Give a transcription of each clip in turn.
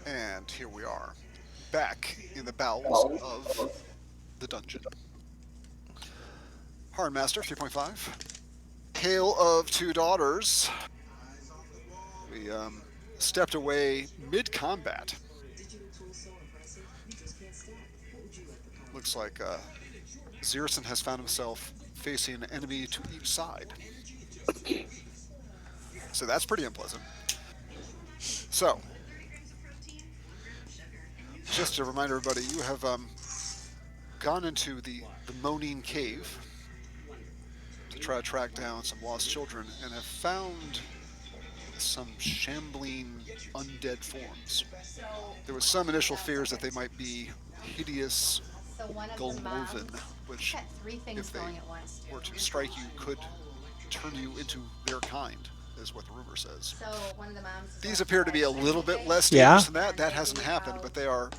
And here we are, back in the bowels of the dungeon. Harn Master 3.5. Tale of Two Daughters. We stepped away mid combat. Looks like Zirson has found himself facing an enemy to each side. So that's pretty unpleasant. So, just to remind everybody, you have gone into the Moaning Cave to try to track down some lost children and have found some shambling undead forms. There was some initial fears that they might be hideous Golmoven, which, if they were to strike you, could turn you into their kind, is what the rumor says. These appear to be a little bit less Yeah. dangerous than that. That hasn't happened, but they are,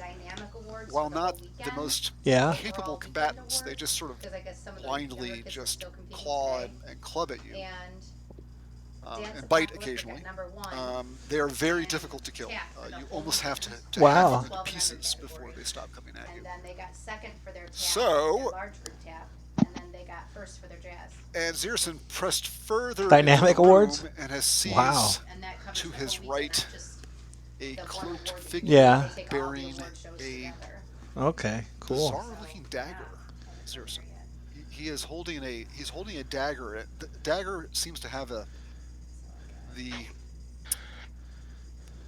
while not the most Yeah. capable combatants, they just sort of blindly just claw and club at you and bite occasionally. They are very difficult to kill. You almost have to hack them Wow. into pieces before they stop coming at you. So, and Zirson pressed further into the Dynamic awards. room and has Wow. seized to his right a cloaked figure Yeah. bearing a Okay. Cool. bizarre-looking dagger. Zirson. He is holding a dagger. The dagger seems to have the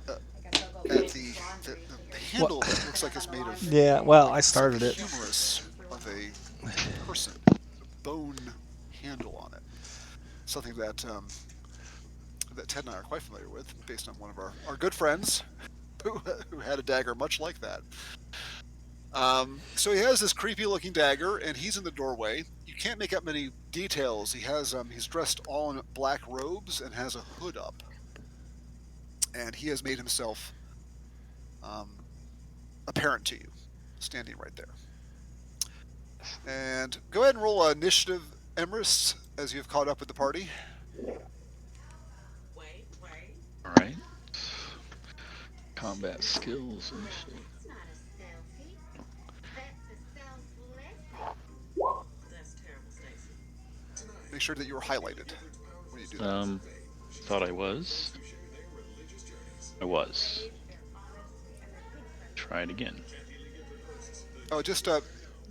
uh, at the What? handle of it looks like it's made of Yeah. Well, I some started it. humerus of a person, bone handle on it. Something that Ted and I are quite familiar with, based on one of our good friends who had a dagger much like that. So he has this creepy looking dagger, and he's in the doorway. You can't make out many details. He's dressed all in black robes and has a hood up, and he has made himself um, apparent to you, standing right there. And go ahead and roll initiative, Emrys, as you've caught up with the party. All right. Combat skills. Make sure that you are highlighted when you do that. Thought I was. I was. Try it again. Oh, just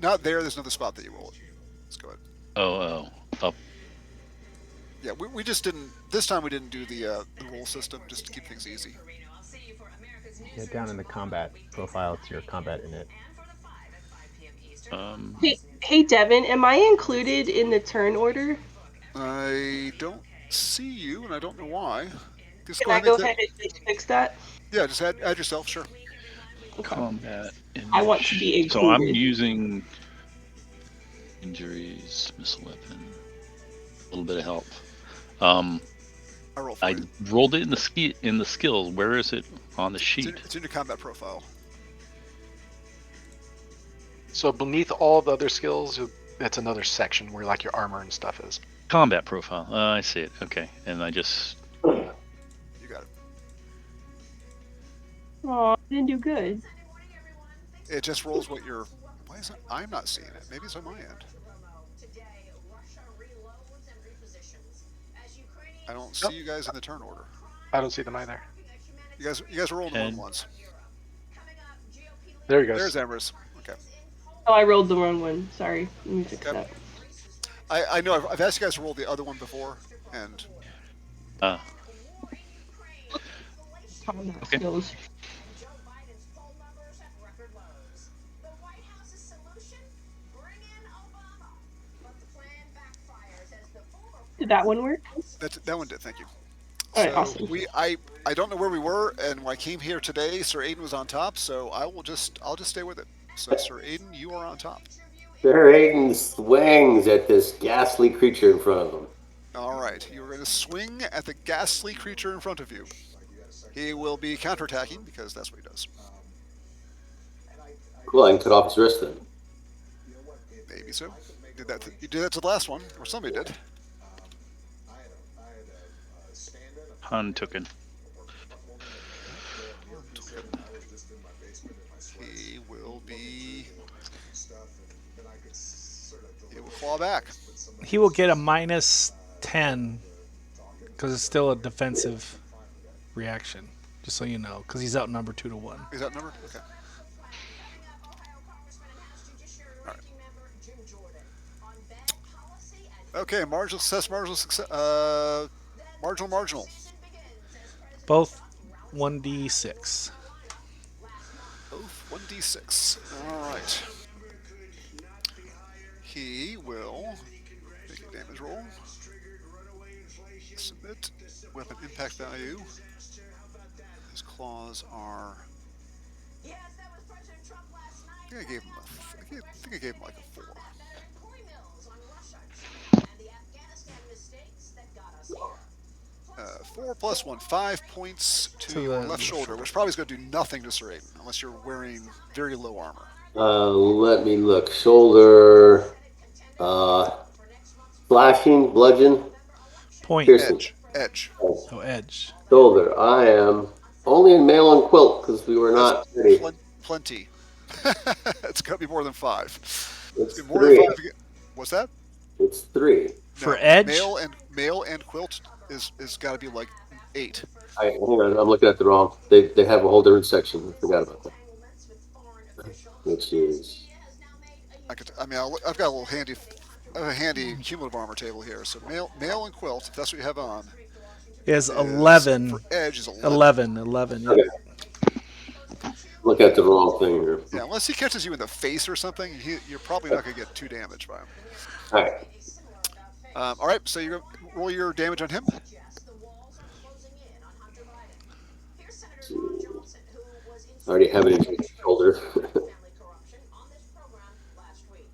not there. There's another spot that you roll it. Let's go ahead. Up. Yeah, we just didn't. This time we didn't do the roll system just to keep things easy. Yeah, down in the combat profile, it's your combat in it. Hey, Devin, am I included in the turn order? I don't see you, and I don't know why. Just Can I go ahead and just fix that? Yeah, just add yourself, sure. Combat. I want to be included. So I'm using injuries, missile weapon, a little bit of help. I rolled it in the skills. Where is it on the sheet? It's in your combat profile. So beneath all the other skills, that's another section where like your armor and stuff is. Combat profile. I see it. Okay, and I just. You got it. Oh, I didn't do good. It just rolls what you're. Why is it? I'm not seeing it. Maybe it's on my end. I don't see you guys in the turn order. I don't see them either. You guys are rolling the wrong ones. There he goes. There's Emrys. Okay. Oh, I rolled the wrong one. Sorry. Let me fix that. I know I've asked you guys to roll the other one before, and. Okay. Skills. Did that one work? That one did. Thank you. All right, awesome. I don't know where we were, and when I came here today, Sir Aiden was on top, so I'll just stay with it. So, Sir Aiden, you are on top. Sir Aiden swings at this ghastly creature in front of him. All right, you're going to swing at the ghastly creature in front of you. He will be counterattacking because that's what he does. Cool, I can cut off his wrist then. Maybe so. You did that to the last one, or somebody did. Hun token. He will be. He will claw back. He will get a -10 because it's still a defensive reaction. Just so you know, because he's outnumbered 2-1. Is that numbered? Okay. All right. Okay. Marginal success. Marginal success. Marginal. Both 1d6. Both 1d6. All right. He will make a damage roll. Submit. Weapon impact value. His claws are. I think I gave him I think I gave him like a 4. 4 plus 1, 5 points to your left shoulder, which probably is going to do nothing to Sir Aiden, unless you're wearing very low armor. Let me look. Shoulder, slashing, bludgeon, Point. piercing. Edge. Oh, edge. Shoulder. I am only in mail and quilt because we were not ready. Plenty. It's got to be more than 5. It's more 3. than 5. What's that? It's 3. For No, edge? Mail and quilt is got to be like 8. Hang on, I'm looking at the wrong. They have a whole different section. I forgot about that. Which is. I've got a handy cumulative armor table here. So mail and quilt, if that's what you have on, is 11. For edge is 11. 11. Yep. Okay. Look at the wrong thing here. Yeah, unless he catches you in the face or something, you're probably not going to get 2 damage by him. All right. All right, so you roll your damage on him. I already have it in your shoulder.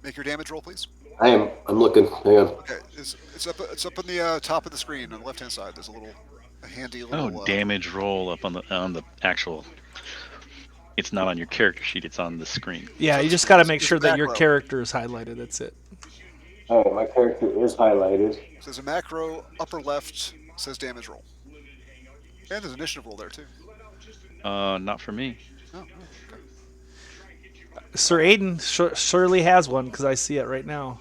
Make your damage roll, please. I'm looking. Hang on. Okay, it's up on the top of the screen on the left hand side. There's a handy little. Damage roll up on the actual. It's not on your character sheet. It's on the screen. Yeah, you just got to make sure that your macro. character is highlighted. That's it. All right, my character is highlighted. So there's a macro upper left says damage roll, and there's an initiative roll there too. Not for me. Oh, okay. Sir Aiden surely has one because I see it right now.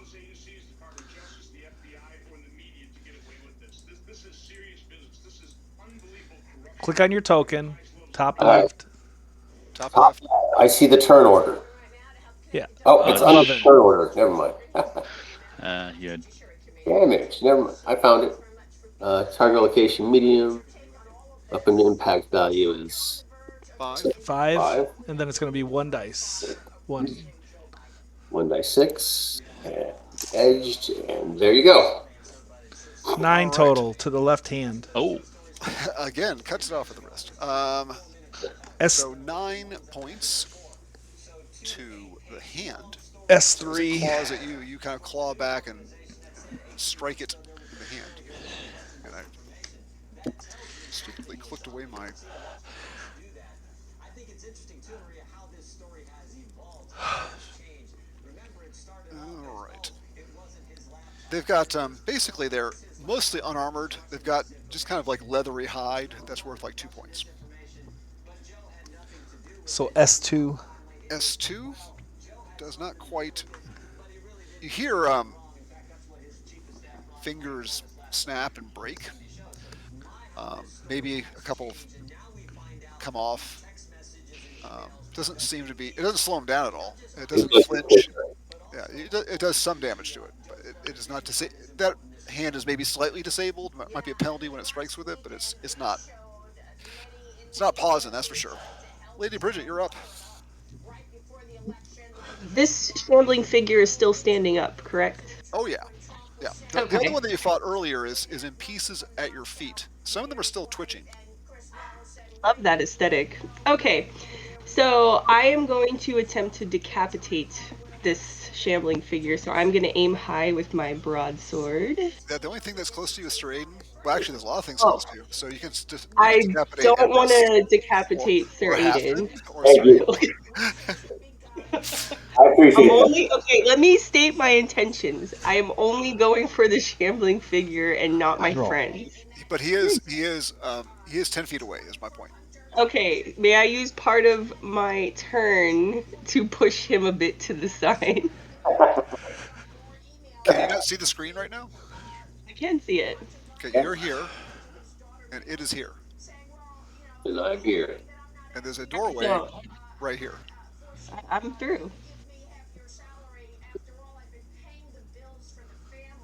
Click on your token, top left. Top left. I see the turn order. Yeah. Oh, it's under 11. the turn order. Never mind. You had Damage. Never mind. I found it. Target location medium. Weapon impact value is 5. 5, and then it's going to be 1 dice. 1. 1d6. And edged, and there you go. 9 total to the left hand. Oh, Again, cuts it off at the wrist. So 9 points to the hand. As it S3. claws at you, you kind of claw back and strike it in the hand. And I stupidly clicked away my. All right. They've got basically they're mostly unarmored. They've got just kind of like leathery hide that's worth like 2 points. So S2. S2 does not quite. You hear fingers snap and break. Maybe a couple come off. Doesn't seem to be. It doesn't slow him down at all. It doesn't flinch. Yeah, it does some damage to it, but it is not that hand is maybe slightly disabled. Might be a penalty when it strikes with it, but it's not. It's not pausing, that's for sure. Lady Bridget, you're up. This shambling figure is still standing up, correct? Oh yeah. The Okay. other one that you fought earlier is in pieces at your feet. Some of them are still twitching. Love that aesthetic. Okay, so I am going to attempt to decapitate this shambling figure. So I'm going to aim high with my broadsword. The only thing that's close to you is Sir Aiden. Well, actually, there's a lot of things close to you. So you can just I decapitate don't Empress want to decapitate Sir or Aiden. Halfdan or Thank Sir you. Aiden. I appreciate it. Okay, let me state my intentions. I am only going for the shambling figure and not my Roll. friends. But he He is 10 feet away. Is my point. Okay, may I use part of my turn to push him a bit to the side? Can you not see the screen right now? I can see it. Okay, you're here, and it is here, And I'm here. and there's a doorway So right here. I'm through.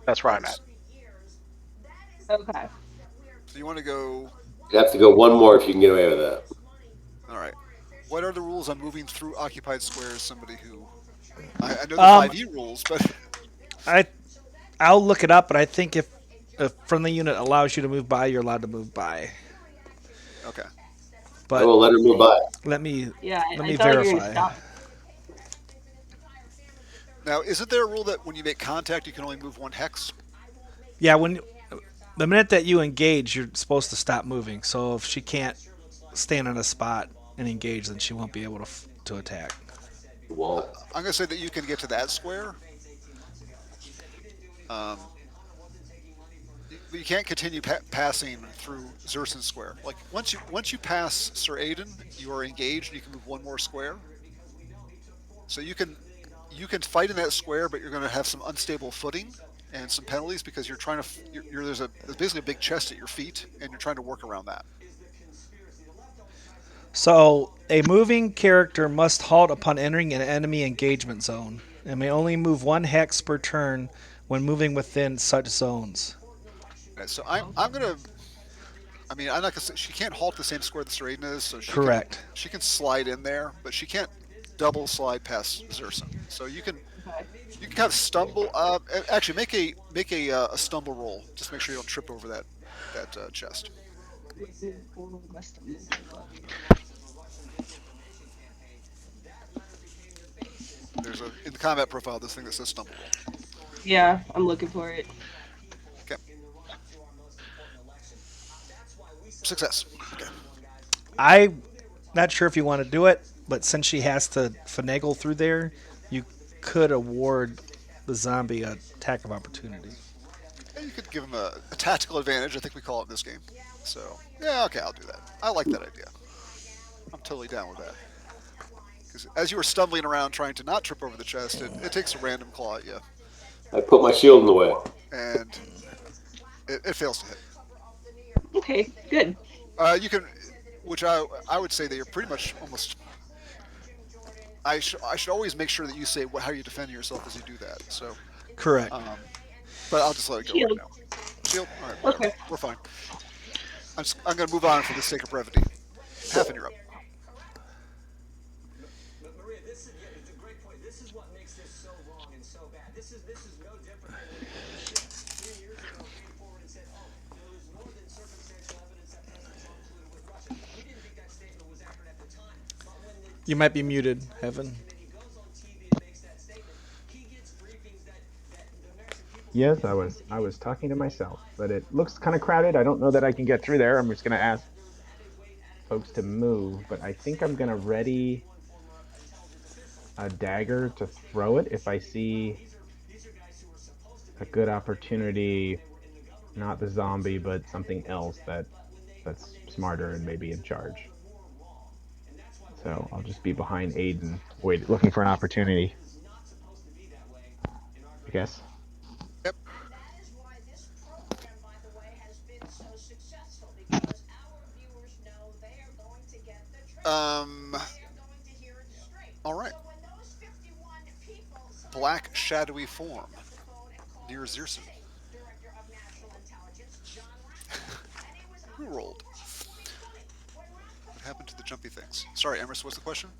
That's where I'm at. Nice. Okay. So you want to go? You have to go one more if you can get away with that. All right. What are the rules on moving through occupied squares? Somebody who I know the Um, 5e rules, but I I'll look it up, but I think if a friendly unit allows you to move by, you're allowed to move by. okay. I But will let her move by. let me Yeah, let I me thought you were gonna verify. stop. Now, isn't there a rule that when you make contact, you can only move one hex? Yeah, when the minute that you engage, you're supposed to stop moving. So if she can't stand on a spot and engage, then she won't be able to attack. Wall. I'm going to say that you can get to that square. Um, you can't continue passing through Zerson Square. Like once you pass Sir Aiden, you are engaged, and you can move one more square. So you can fight in that square, but you're going to have some unstable footing and some penalties because you're trying to there's basically a big chest at your feet, and you're trying to work around that. So a moving character must halt upon entering an enemy engagement zone and may only move one hex per turn when moving within such zones. Okay, so I'm gonna. I mean, I'm not gonna say she can't halt the same square that Sir Aiden is, so Correct. she can slide in there, but she can't double slide past Zerson. So Okay. you can kind of stumble. Actually, make a stumble roll. Just make sure you don't trip over that chest. There's a in the combat profile this thing that says stumble roll. Yeah, I'm looking for it. Okay, success. Okay, I'm not sure if you want to do it, but since she has to finagle through there, you could award the zombie an attack of opportunity. and you could give him a tactical advantage. I think we call it in this game. So yeah, okay, I'll do that. I like that idea. I'm totally down with that. Because as you were stumbling around trying to not trip over the chest, it takes a random claw at you, I put my shield in the way. and it fails to hit. Okay, good. You can, which I would say that you're pretty much almost. I should always make sure that you say how you defend yourself as you do that. So, Correct. but I'll just let it go right Shield. now. Shield. All right, whatever. Okay. We're fine. I'm going to move on for the sake of brevity. Half and you're up. You might be muted, Heaven. Yes, I was talking to myself, but it looks kind of crowded. I don't know that I can get through there. I'm just gonna ask folks to move, but I think I'm gonna ready a dagger to throw it if I see a good opportunity, not the zombie, but something else that's smarter and maybe in charge. So I'll just be behind Aiden, wait, looking for an opportunity, I guess. Yep. Um. All right. Black shadowy form near Zerson. Who rolled? What happened to the jumpy things? Sorry, Emerson. What's the question?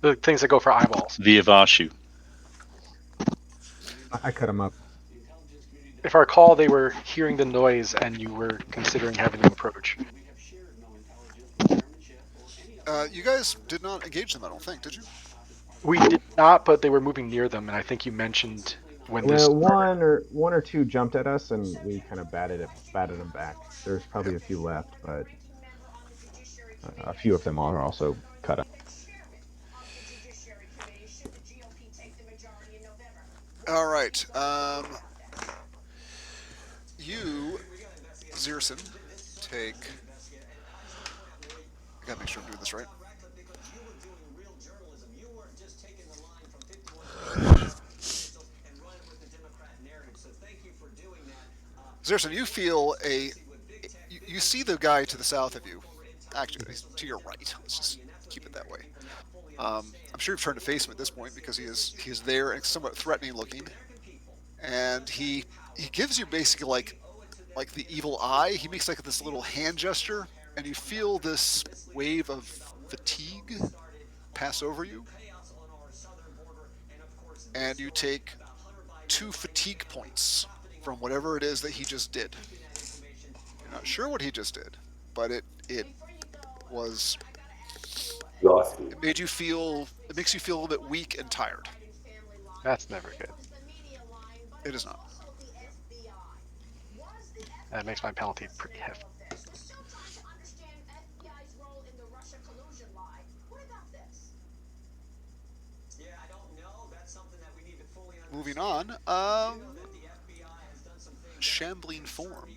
The things that go for eyeballs. The Avashu. I cut him up. If I recall, they were hearing the noise and you were considering having them approach. You guys did not engage them, I don't think, did you? We did not, but they were moving near them, and I think you mentioned when this Well, started. one or two jumped at us, and we kind of batted them back. There's Yep. probably a few left, but a few of them are also cut up. All right. You, Zerson, take Gotta make sure I'm doing this right. Zerson, you feel you see the guy to the south of you. Actually, he's to your right. Let's just keep it that way. I'm sure you've turned to face him at this point because he is there and somewhat threatening looking, and he gives you basically like the evil eye. He makes like this little hand gesture, and you feel this wave of fatigue pass over you, and you take 2 fatigue points from whatever it is that he just did. You're not sure what he just did, but was Exhausting. it makes you feel a little bit weak and tired. That's never good. It is not. That makes my penalty pretty hefty. Moving on, shambling form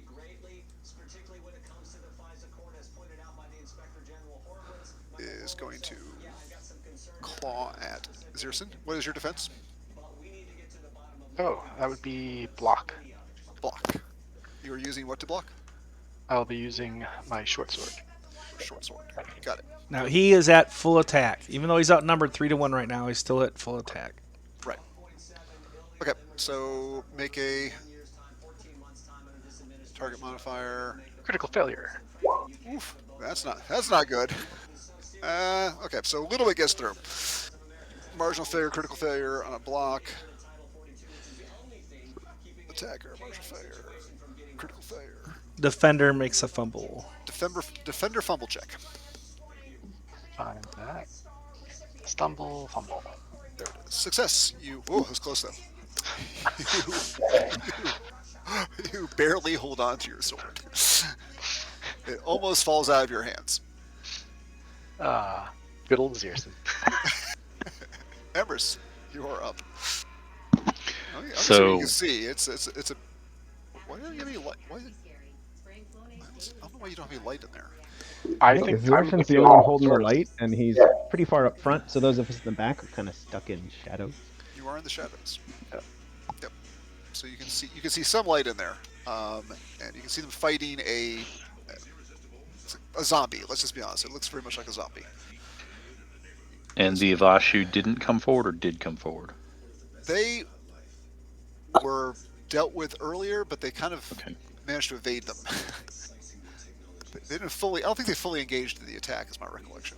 is going to claw at Zerson. What is your defense? Oh, that would be block. Block. You are using what to block? I'll be using my short sword. Short sword. Got it. Now he is at full attack. Even though he's outnumbered 3-1 right now, he's still at full attack. Right. Okay, so make a target modifier. Critical failure. Oof, that's not good. Okay, so a little bit gets through. Marginal failure, critical failure on a block. Attacker, marginal failure, critical failure. Defender makes a fumble. Defender fumble check. Find that. Stumble, fumble. There it is. Success. Oh, that was close though. you barely hold on to your sword. It almost falls out of your hands. Good old Zerson. Embers, you are up. Oh, yeah, So you can see it's a. Why don't you have any light? I don't know why you don't have any light in there. I think Zerson's the only one holding the light, and he's pretty far up front, so those of us in the back are kind of stuck in shadows. You are in the shadows. Yep. Yep. So you can see some light in there, and you can see them fighting a zombie. Let's just be honest; it looks very much like a zombie. And the Avashu didn't come forward or did come forward? They were dealt with earlier, but they kind of managed to evade them. They didn't fully. I don't think they fully engaged in the attack, is my recollection.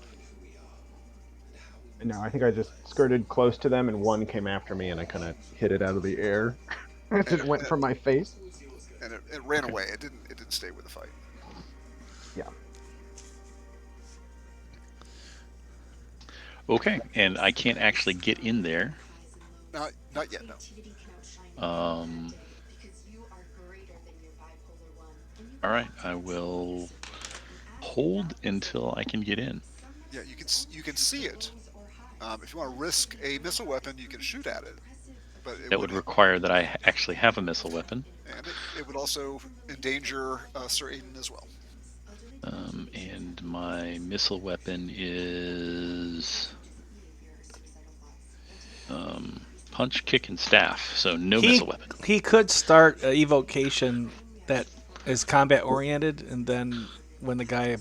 No, I think I just skirted close to them, and one came after me, and I kind of hit it out of the air. It went from my face. And it ran away. It didn't stay with the fight. Yeah. Okay, and I can't actually get in there. Not yet, no. All right, I will hold until I can get in. Yeah, you can see it. If you want to risk a missile weapon, you can shoot at it. But That would require that I actually have a missile weapon. And it would also endanger Sir Aiden as well. And my missile weapon is punch, kick, and staff. So no missile weapon. He could start an evocation that is combat oriented, and then when the guy,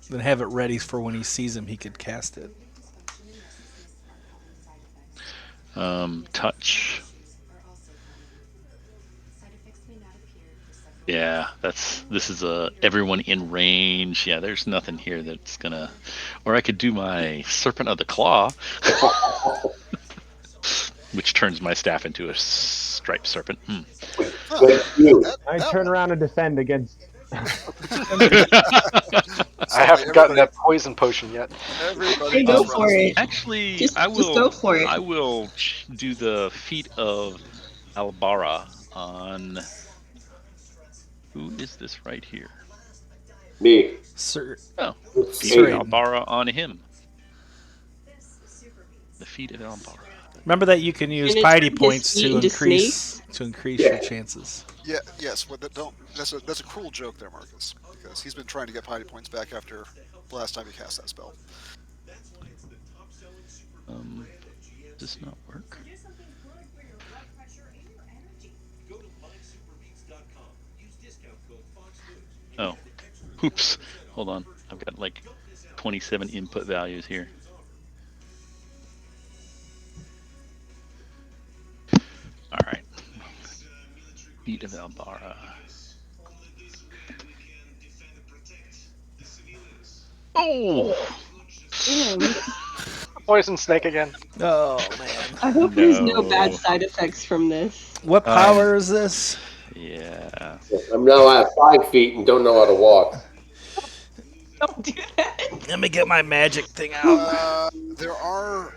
then have it ready for when he sees him, he could cast it. Touch. Yeah, this is everyone in range. Yeah, there's nothing here that's gonna. Or I could do my Serpent of the Claw, which turns my staff into a striped serpent. I turn around and defend against. I haven't gotten that poison potion yet. Hey, go for it. Actually, Just I will. go for it. I will do the feat of Albara on. Who is this right here? Me. Sir, Oh, feat Sir of Aiden. Albara on him. The feat of Albara. remember that you can use And it piety turned his points feet to into increase your chances. Yeah, yes. That's a cruel joke there, Marcus. because he's been trying to get piety points back after the last time he cast that spell. Does not work. Oh, oops. Hold on. I've got like 27 input values here. All right. Feet of Albara. Oh! Damn. Poison snake again. Oh man. I hope there's no bad No. side effects from this. What power is this? Yeah. I'm now at 5 feet and don't know how to walk. Don't do that. Let me get my magic thing out. There are.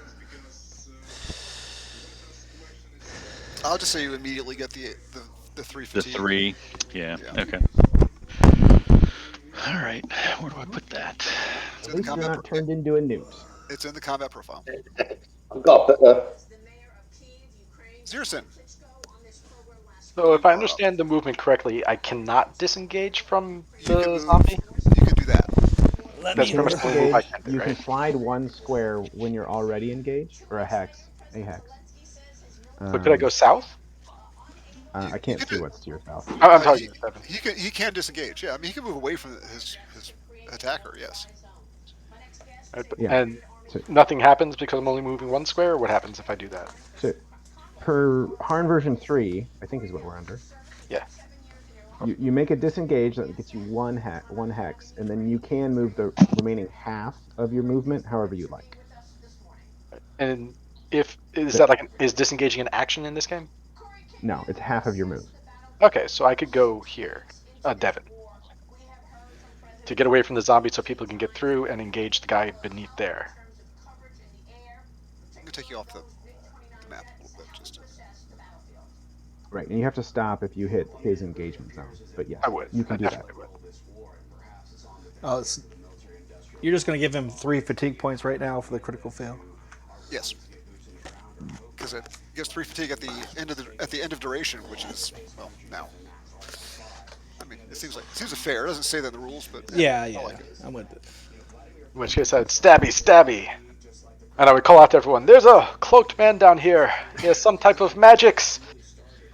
I'll just say you immediately get the 3 The fatigue. 3. Yeah. Yeah. Okay. All right. Where do I put that? It's At in the least you're combat. not turned into a newt. It's in the combat profile. I've got Zirson. So if You I are up. understand the movement correctly, I cannot disengage from You can the move. zombie. You can do that. Let That's me. pretty much the only move I Disengage, can do, you can right? slide one square when you're already engaged, or a hex. A hex. But could I go south? You I can't can see do. what's to your south. I'm talking to Seven. He can disengage. Yeah, I mean he can move away from his attacker. Yes. Yeah. And So, nothing happens because I'm only moving one square. What happens if I do that? so per Harn version 3, I think is what we're under. Yeah. You make a disengage that gets you one hex, and then you can move the remaining half of your movement however you like. And if is So- that like is disengaging an action in this game? No, it's half of your move. Okay, so I could go here, Devon, to get away from the zombie so people can get through and engage the guy beneath there. I'm gonna take you off the map a little bit just to. Right, and you have to stop if you hit his engagement zone. But yes, I would. you can I do that. definitely would. Oh, you're just going to give him 3 fatigue points right now for the critical fail. Yes. Because it gives 3 fatigue at the end of duration, which is well now. I mean, it seems fair. It doesn't say that in the rules, but Yeah, I yeah. like it. I'm with it. In which case I'd stabby, stabby. And I would call out to everyone, there's a cloaked man down here. He has some type of magics.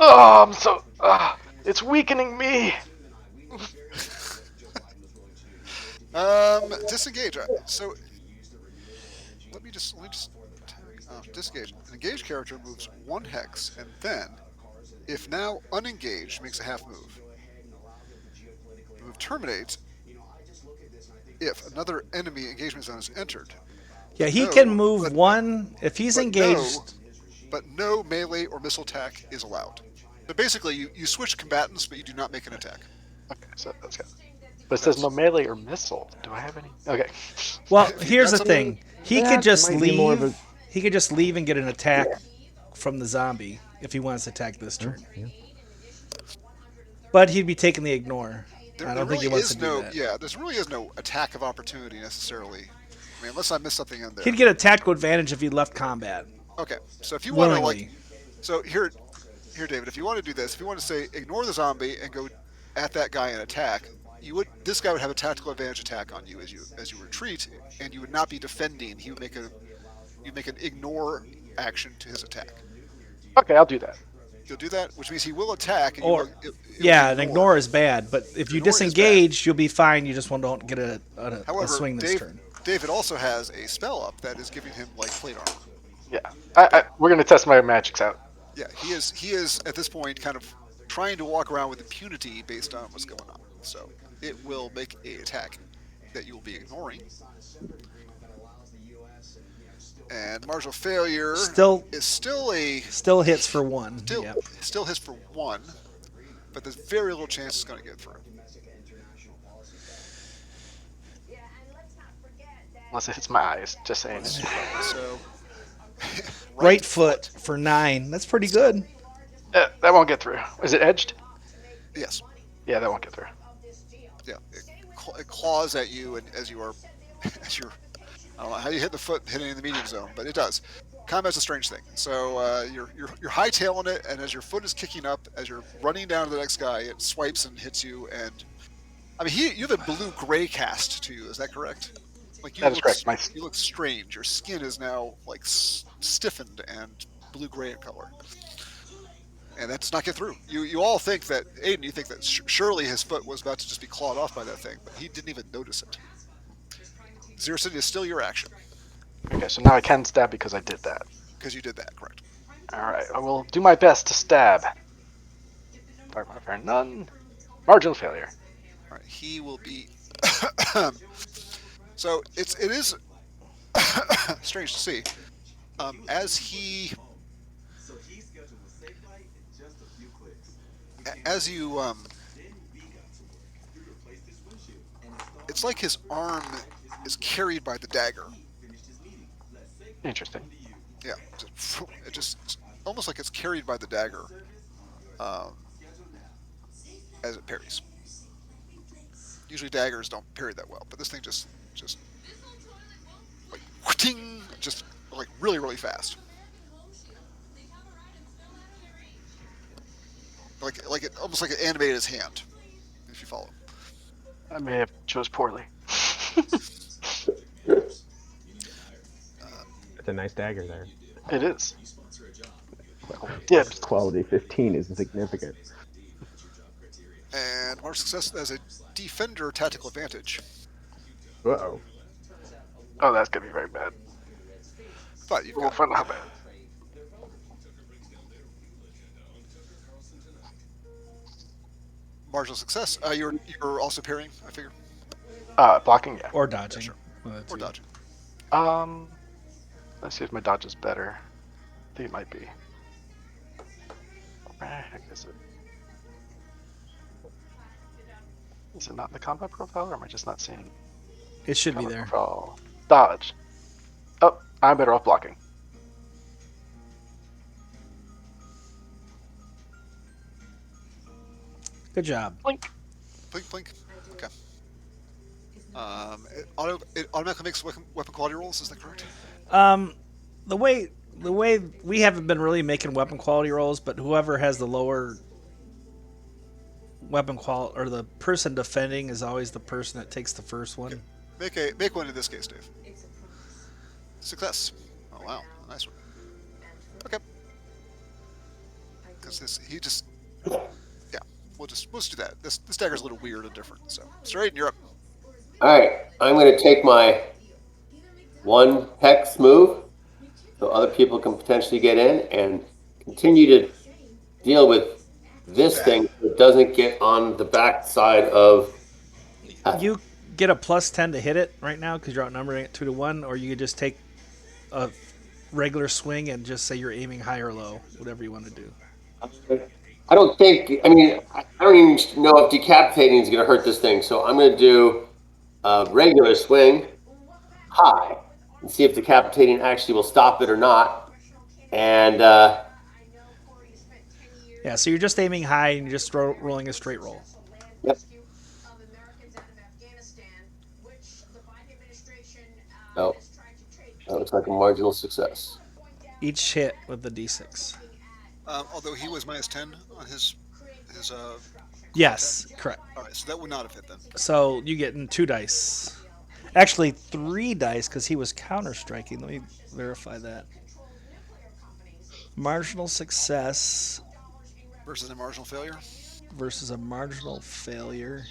Oh, I'm so... it's weakening me. Disengage. So let me just disengage. An engaged character moves 1 hex, and then, if now unengaged, makes a half move. The move terminates if another enemy engagement zone is entered. Yeah, he No, can move but- one if he's but engaged. But no melee or missile attack is allowed. So basically, you switch combatants, but you do not make an attack. Okay, so that's good. But it says no melee or missile. Do I have any? Okay. Well, If you've here's the got thing. He That could just might be more of leave. a- He could just leave and get an attack from the zombie if he wants to attack this turn. Yeah. But he'd be taking the ignore. There, I there don't think really he wants is to do no, that. yeah, there really is no attack of opportunity necessarily. I mean, unless I missed something in there. He'd get a tactical advantage if he left combat. Okay, so if you want to Willingly. so here, David, if you want to do this, if you want to say ignore the zombie and go at that guy and attack, this guy would have a tactical advantage attack on you as you retreat, and you would not be defending. He would make an ignore action to his attack. Okay, I'll do that. You'll do that, which means he will attack. And Or- you will, it Yeah, will an ignore is bad, but if you Ignore is bad. disengage, you'll be fine. You just don't get a However, swing this turn. David also has a spell up that is giving him like plate armor. Yeah. We're going to test my magics out. Yeah, he is at this point kind of trying to walk around with impunity based on what's going on. So it will make a attack that you will be ignoring. And marginal failure Still is still hits for 1. Yep. still hits for 1, but there's very little chance it's going to get through. Unless it hits my eyes. Just saying. So Right foot for 9. That's pretty good. That won't get through. Is it edged? Yes, Yeah, that won't get through. yeah, it claws at you, and as you're, I don't know how you hit the foot hitting in the medium zone, but it does. Combat's a strange thing. So you're hightailing it, and as your foot is kicking up, as you're running down to the next guy, it swipes and hits you, and I mean, you have a blue gray cast to you. Is that correct? Like That is correct. you look strange. Your skin is now like stiffened and blue gray in color, and that does not get through. You all think that Aiden. You think that surely his foot was about to just be clawed off by that thing, but he didn't even notice it. Zero City is still your action Okay, so now I can stab because I did that. because you did that. Correct. All right, I will do my best to stab. Dark modifier none. Marginal failure. All right. He will be. So it is strange to see. As he as you it's like his arm is carried by the dagger. Interesting. Yeah, it just it's almost like it's carried by the dagger um, as it parries. Usually daggers don't parry that well, but this thing just like ting, just like really fast. Like it almost like it animated his hand. If you follow. I may have chose poorly. Uh, It's a nice dagger there. It is. Well, Dibs. quality 15 is significant. and mark success as a defender tactical advantage. Uh-oh. Oh, that's gonna be very bad. But you've We'll got find out how bad. marginal success. You're also parrying, I figure, Blocking, yeah. Or dodging. sure. One of the Or two. dodging. Um, let's see if my dodge is better. I think it might be. Where the heck is it? Is it not in the combat profile, or am I just not seeing It should be combat there. profile? Dodge. Oh, I'm better off blocking. Good job. Blink. Blink, blink. Okay. It automatically makes weapon quality rolls. Is that correct? Um, the way we haven't been really making weapon quality rolls, but whoever has the lower weapon quality or the person defending is always the person that takes the first one. Make one in this case, Dave. Success. Oh wow, nice one. Okay. Because he just yeah, we'll just do that. This dagger's a little weird and different. So straight, you're up. All right, I'm going to take my one hex move so other people can potentially get in and continue to deal with this thing that doesn't get on the back side of. You get a +10 to hit it right now because you're outnumbering it 2-1, or you could just take a regular swing and just say you're aiming high or low, whatever you want to do. I don't think. I mean, I don't even know if decapitating is going to hurt this thing. So I'm going to do a regular swing high and see if decapitating actually will stop it or not. And Yeah, so you're just aiming high and you're just rolling a straight roll. yep. Oh, that looks like a marginal success. Each hit with the d6. Although he was -10 on his Yes, correct. all right, so that would not have hit then. So you get in 2 dice. Actually, 3 dice because he was counter striking. Let me verify that. Marginal success Versus a marginal failure. versus a marginal failure.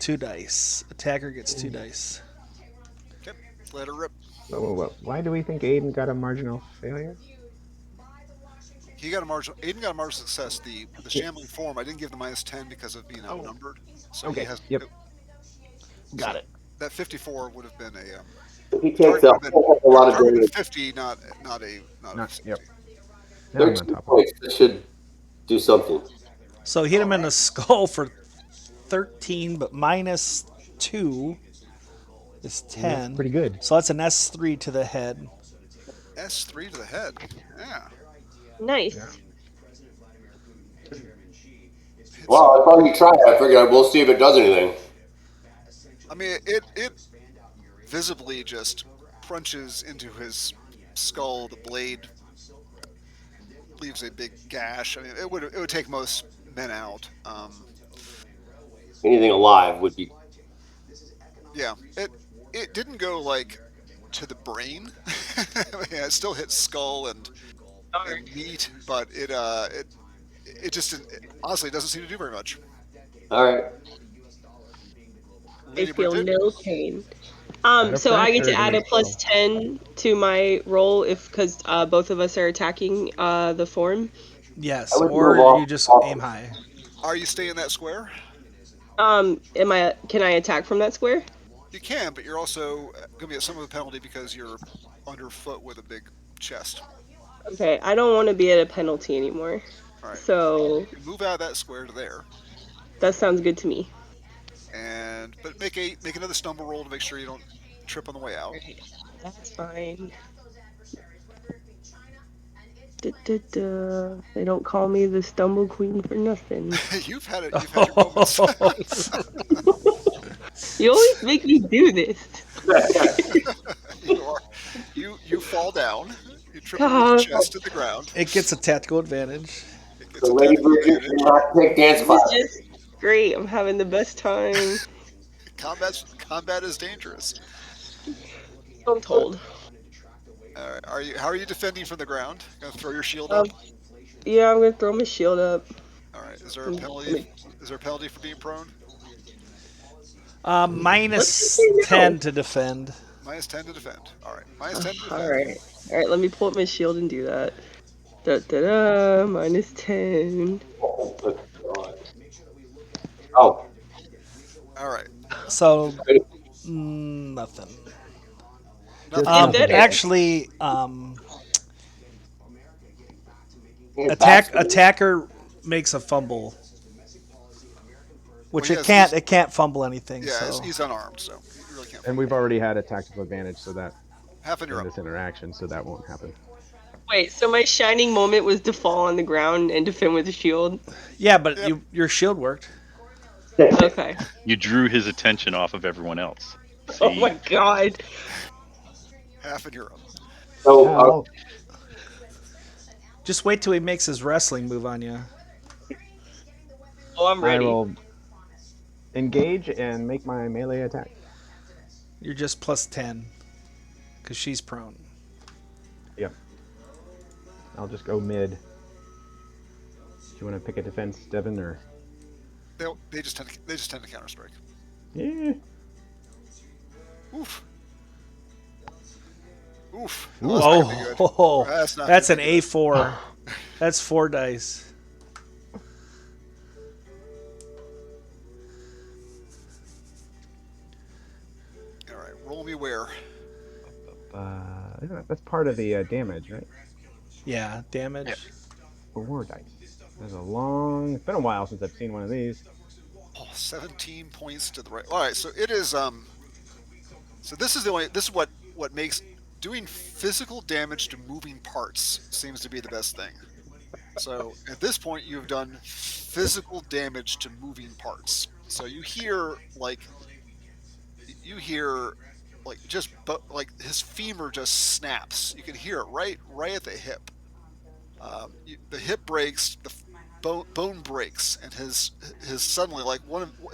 2 dice. Attacker gets 2 dice. Okay, let her rip. Why do we think Aiden got a marginal failure? He got a marginal. Aiden got a marginal success. The shambling form. I didn't give the -10 because of being outnumbered. So Okay, he has. yep. Got it. That 54 would have been a He takes target would have been, a lot of target would have been damage. 50, not a Not, 60. yep. Now I'm on 13 top of it. points. That should do something. So hit him in the skull for 13, but -2 is 10. Pretty good. So that's an S3 to the head. S3 to the head. Yeah. Nice. Yeah. Hits- Well, I thought you tried. I figured we'll see if it does anything. I mean, it visibly just crunches into his skull. The blade leaves a big gash. I mean, it would take most men out. anything alive would be. Yeah, it didn't go like to the brain. Yeah, it still hit skull and meat, but it just didn't, honestly it doesn't seem to do very much. All right. I Lady feel Bridget, no pain. Got a So I get fracture to add to a it. plus 10 to my roll if because both of us are attacking the form. I Yes, would move or you just aim off. high. are you staying in that square? Can I attack from that square? You can, but you're also going to be at some of the penalty because you're underfoot with a big chest. Okay, I don't want to be at a penalty anymore. All right, So you move out of that square to there, that sounds good to me. and but make another stumble roll to make sure you don't trip on the way out. Right. That's fine. Da. They don't call me the stumble queen for nothing. You've had it. You've had your moments. You always make me do this. you are you fall down. You trip over the God, chest to the ground. It gets a tactical advantage. It So gets a Lady tactical Bridget should advantage. not take dance this is class. just great. I'm having the best time. Combat is dangerous. I'm told. All right, how are you defending from the ground? Gonna throw your shield Um, up? yeah, I'm gonna throw my shield up. All right. Is there a I'm penalty? gonna- Is there a penalty for being prone? Let's just Minus say no. 10 to defend. Minus 10 to defend. All right. Minus 10 to All defend. right, all right. Let me pull up my shield and do that. Da. -10. Oh, good God. Oh, All right. So good. nothing. Nothing. Get better. Actually, Your back's good. attacker makes a fumble, which Well, it can't fumble anything. Yeah, So he's unarmed, so you really can't. And we've already had a tactical advantage, so that Half in your in up. this interaction, so that won't happen. Wait, so my shining moment was to fall on the ground and defend with a shield? yeah, but Yep. your shield worked. Okay. You drew his attention off of everyone else. Oh See? my god. Half in Europe. So, Well, Just wait till he makes his wrestling move on you. Oh, I'm I ready. will engage and make my melee attack. You're just plus 10 because she's prone. Yep. I'll just go mid. Do you want to pick a defense, Devin, or? They just tend to counter strike. Yeah. Oof. Oof. Oh, that's not gonna be good. Oh, That's not that's an gonna be good. A4. That's 4 dice. All right. Roll me where. That's part of the damage, right? Yeah, damage. Yep. 4 dice. There's a long. It's been a while since I've seen one of these. Oh, 17 points to the right. All right. So it is. So this is what makes doing physical damage to moving parts seems to be the best thing. So at this point, you've done physical damage to moving parts. So you hear like like his femur just snaps. You can hear it right at the hip. The hip breaks, the bone breaks, and his suddenly like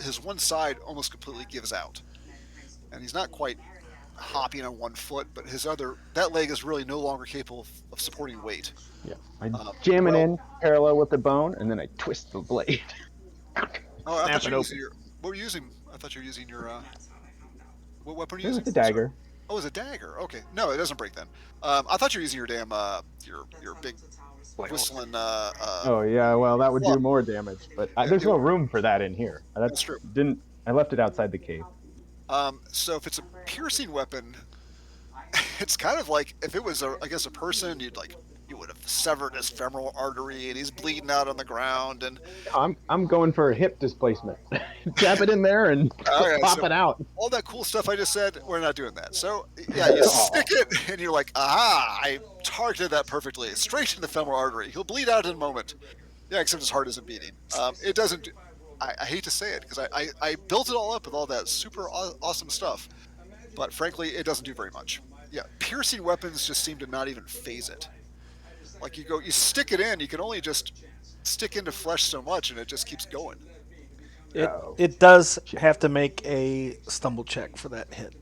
his one side almost completely gives out, and he's not quite hopping on one foot, but his other that leg is really no longer capable of supporting weight. Yeah. I Um, jam it well- in parallel with the bone, and then I twist the blade. Oh, I Snap thought you it were open. using your. What were you using? I thought you were using your. What weapon are you It was using? a dagger. Oh, it's a dagger. Okay, no, it doesn't break then. I thought you were using your damn your big whistling. Oh yeah, well that would do club. more damage, but Yeah, there's it no would. room for that in here. That's true. Didn't I left it outside the cave? So if it's a piercing weapon, it's kind of like if it was I guess a person, you would have severed his femoral artery and he's bleeding out on the ground and I'm going for a hip displacement. Tap it in there and Okay, pop so- it out. all that cool stuff I just said. We're not doing that. So yeah, you stick it and you're like, aha! I targeted that perfectly, straight in the femoral artery. He'll bleed out in a moment. Yeah, except his heart isn't beating. It doesn't. I hate to say it because I built it all up with all that super awesome stuff, but frankly, it doesn't do very much. Yeah, piercing weapons just seem to not even phase it. Like you stick it in, you can only just stick into flesh so much, and it just keeps going. It Oh, it does shit. have to make a stumble check for that hit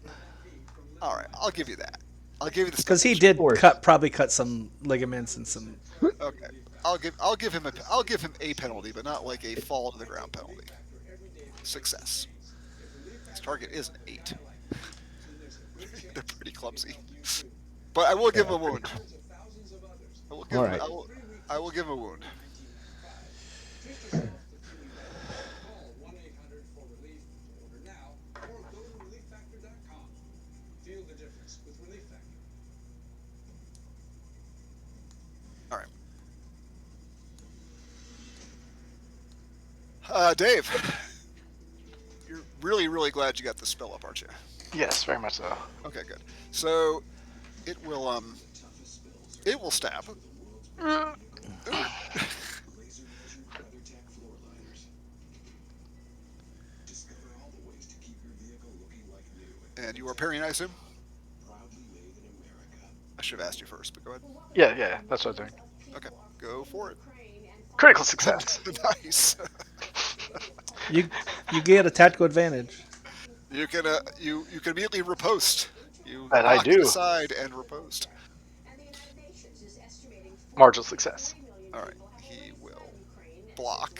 All right, I'll give you that. I'll give you the because stumble he check. did Force. probably cut some ligaments and some. Okay, I'll give him a penalty, but not like a fall to the ground penalty. Success. His target is an 8. They're pretty clumsy, but I will They give him are a pretty wound. cool. I will give All him. right. I will give him a wound. All right, Dave. You're really glad you got the spell up, aren't you? Yes, very much so. Okay, good. So it will stab. And you are parrying, I assume. I should have asked you first, but go ahead. Yeah, that's what I'm doing. Okay, go for it. Critical success. Nice. You you get a tactical advantage. You can immediately riposte. You And I knock it do. aside and riposte. Marginal success. All right, he will block.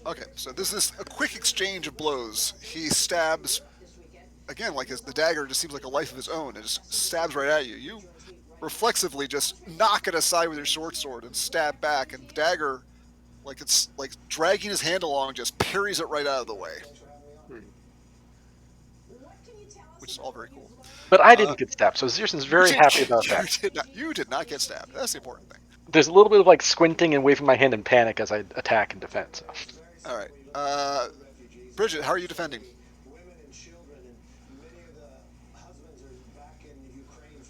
Okay, so this is a quick exchange of blows. He stabs again, like the dagger just seems like a life of his own. It just stabs right at you. You reflexively just knock it aside with your short sword and stab back, and the dagger, like it's like dragging his hand along, just parries it right out of the way, which is all very cool. But I Uh, didn't get stabbed, so Zerson's you very did, happy about that. you did not get stabbed. That's the important thing. There's a little bit of like squinting and waving my hand in panic as I attack and defend. So. All right, Bridget, how are you defending?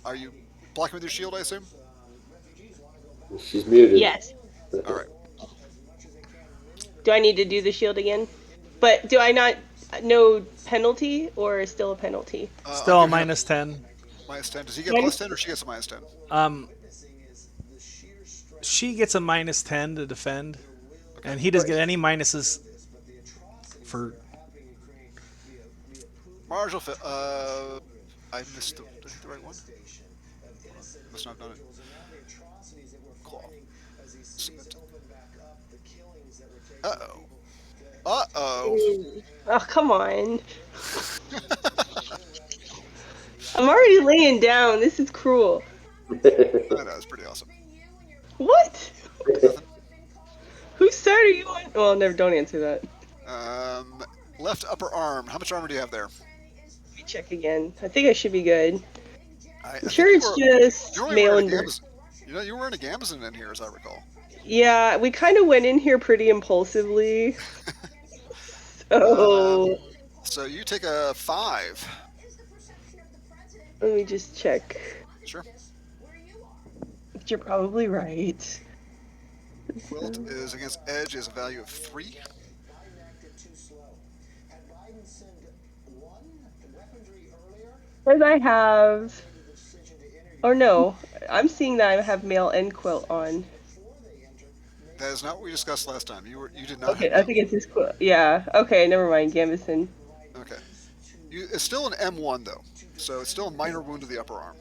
Are you blocking with your shield? I assume. She's muted. Yes. All right. Do I need to do the shield again? But do I not no penalty or still a penalty? I'll Still a give him -10. -10. Does he get Minus- +10 or she gets a -10? Um, she gets a -10 to defend, and he doesn't get any minuses for. Marshall, I missed the, did I hit the right one? Must not have done it. Claw. Submit. Uh-oh. Uh-oh. Oh, come on. I'm already laying down. This is cruel. I know, it's pretty awesome. What? Nothing. Whose side are you on? Well, never. Don't answer that. Left upper arm. How much armor do you have there? Let me check again. I think I should be good. I I'm think sure you it's were, just you're only male wearing and. a Gamazon. You know, you were wearing a Gamazon in here, as I recall. Yeah, we kind of went in here pretty impulsively. So So you take a 5. let me just check. Sure. You're probably right. Quilt is against edge is a value of 3. Says I have. Or no, I'm seeing that I have male and quilt on. That is not what we discussed last time. You did not Okay, have I think it's his quilt. Yeah. Okay, never mind. Gamison. Okay. It's still an M1 though, so it's still a minor wound to the upper arm.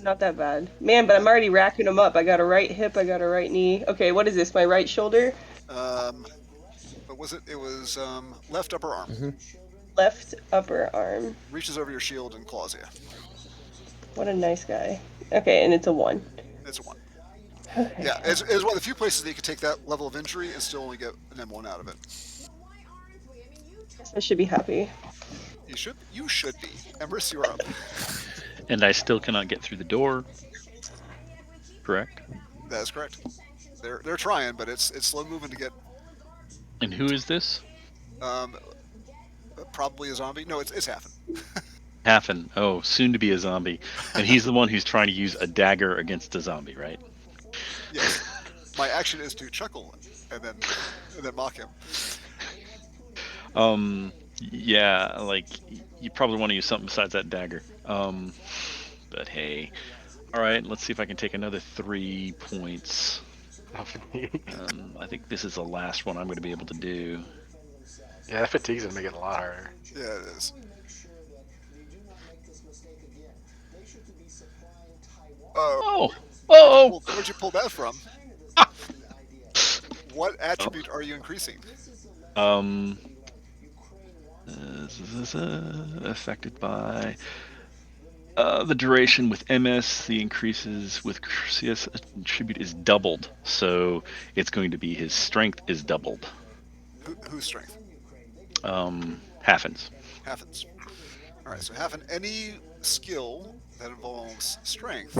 Not that bad. Man, but I'm already racking them up. I got a right hip, I got a right knee. Okay, what is this? My right shoulder? What was it? It was left upper arm. Mm-hmm. Left upper arm. Reaches over your shield and claws you. What a nice guy. Okay, and it's a 1. It's a 1. Okay. Yeah, it's one of the few places that you could take that level of injury and still only get an M1 out of it. I should be happy. You should be. Empress, you're up. And I still cannot get through the door. Correct. That is correct. They're trying, but it's slow moving to get. And who is this? Probably a zombie. No, it's Hafen. Hafen. Oh, soon to be a zombie. And he's the one who's trying to use a dagger against a zombie, right? Yes. My action is to chuckle and then mock him. Yeah, like you probably want to use something besides that dagger. But hey, All right, let's see if I can take another 3 points. No fatigue. I think this is the last one I'm going to be able to do. Yeah, that fatigue's gonna make it a lot harder. Yeah, it is. Uh, Oh, where'd oh, where'd you pull that from? What attribute are you increasing? um, affected by the duration with MS. The increases with CS attribute is doubled, so it's going to be his strength is doubled. Whose strength? Happens. Haffen's. All right, so Haffen, any skill that involves strength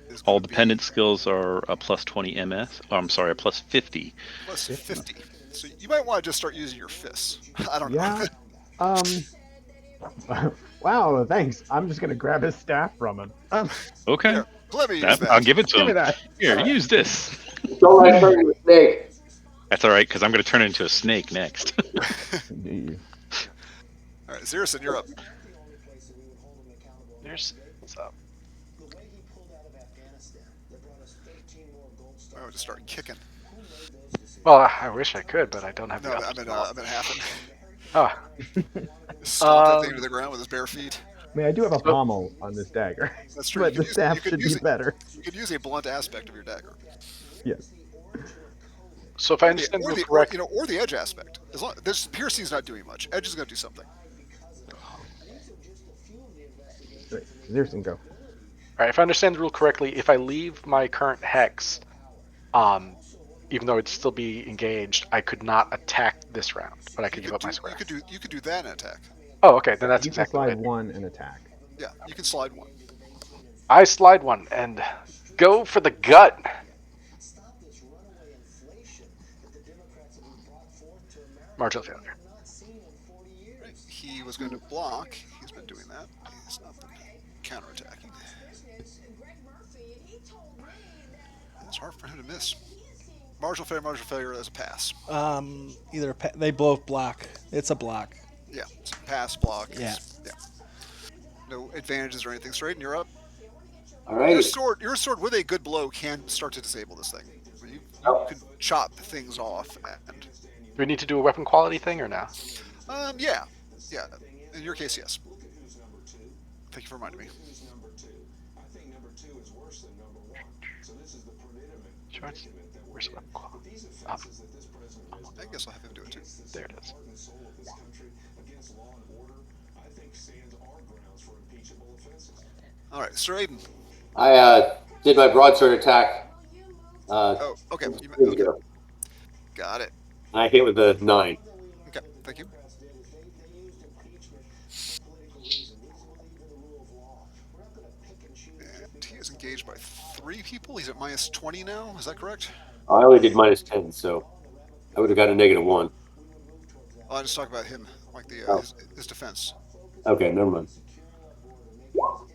is All going to be dependent skills are a plus 20 MS. Oh, I'm sorry, a plus 50. plus 50. 50. So you might want to just start using your fists. I don't know. Yeah. Um. Wow. Thanks. I'm just gonna grab his staff from him. Okay, Here, let me use I'll that. give it to Give me him. that. Here, use this. Don't like turning into a snake. That's all right, because I'm going to turn into a snake next. All right, Zerison, you're up. There's what's up. I would just start kicking. Well, I wish I could, but I don't have No, the I'm option. in Haffen. Oh, Stomp that thing to the ground with his bare feet. I mean, I do have a So- pommel on this dagger, That's true. but the staff should be better. You could use a blunt aspect of your dagger, Yes. so if I understand or you the correct, or the edge aspect. As long this piercing's not doing much, edge is going to do something. Right. Zerson, go. all right, if I understand the rule correctly, if I leave my current hex, even though it'd still be engaged, I could not attack this round, but I could give up my square. You could do that in attack. Oh, okay, then that's You can exactly what I slide do. one and attack. Yeah, you can slide one. I slide one and go for the gut. Marginal failure. Right. He was going to block. He's been doing that. He's not been counterattacking. It's hard for him to miss. Marginal failure as a pass. They both block. It's a block. Yeah, it's a pass block. Yeah. Yeah. No advantages or anything. Straight, and you're up. All right. Your sword with a good blow can start to disable this thing. You Oh. can chop things off, and Do we need to do a weapon quality thing or no? yeah. In your case, yes. Thank you for reminding me. Sure. Where's the weapon quality? Oh, I guess I'll have him do it too. there it is. All right, Sir Aiden. I did my broadsword attack. Oh, okay. Okay. Got it. I hit with a 9. Okay, thank you. And he is engaged by 3 people. He's at minus 20 now. Is that correct? I only did minus 10, so I would have got a negative 1. Oh, I just talk about him, like Oh. his defense. Okay, never mind. Wow.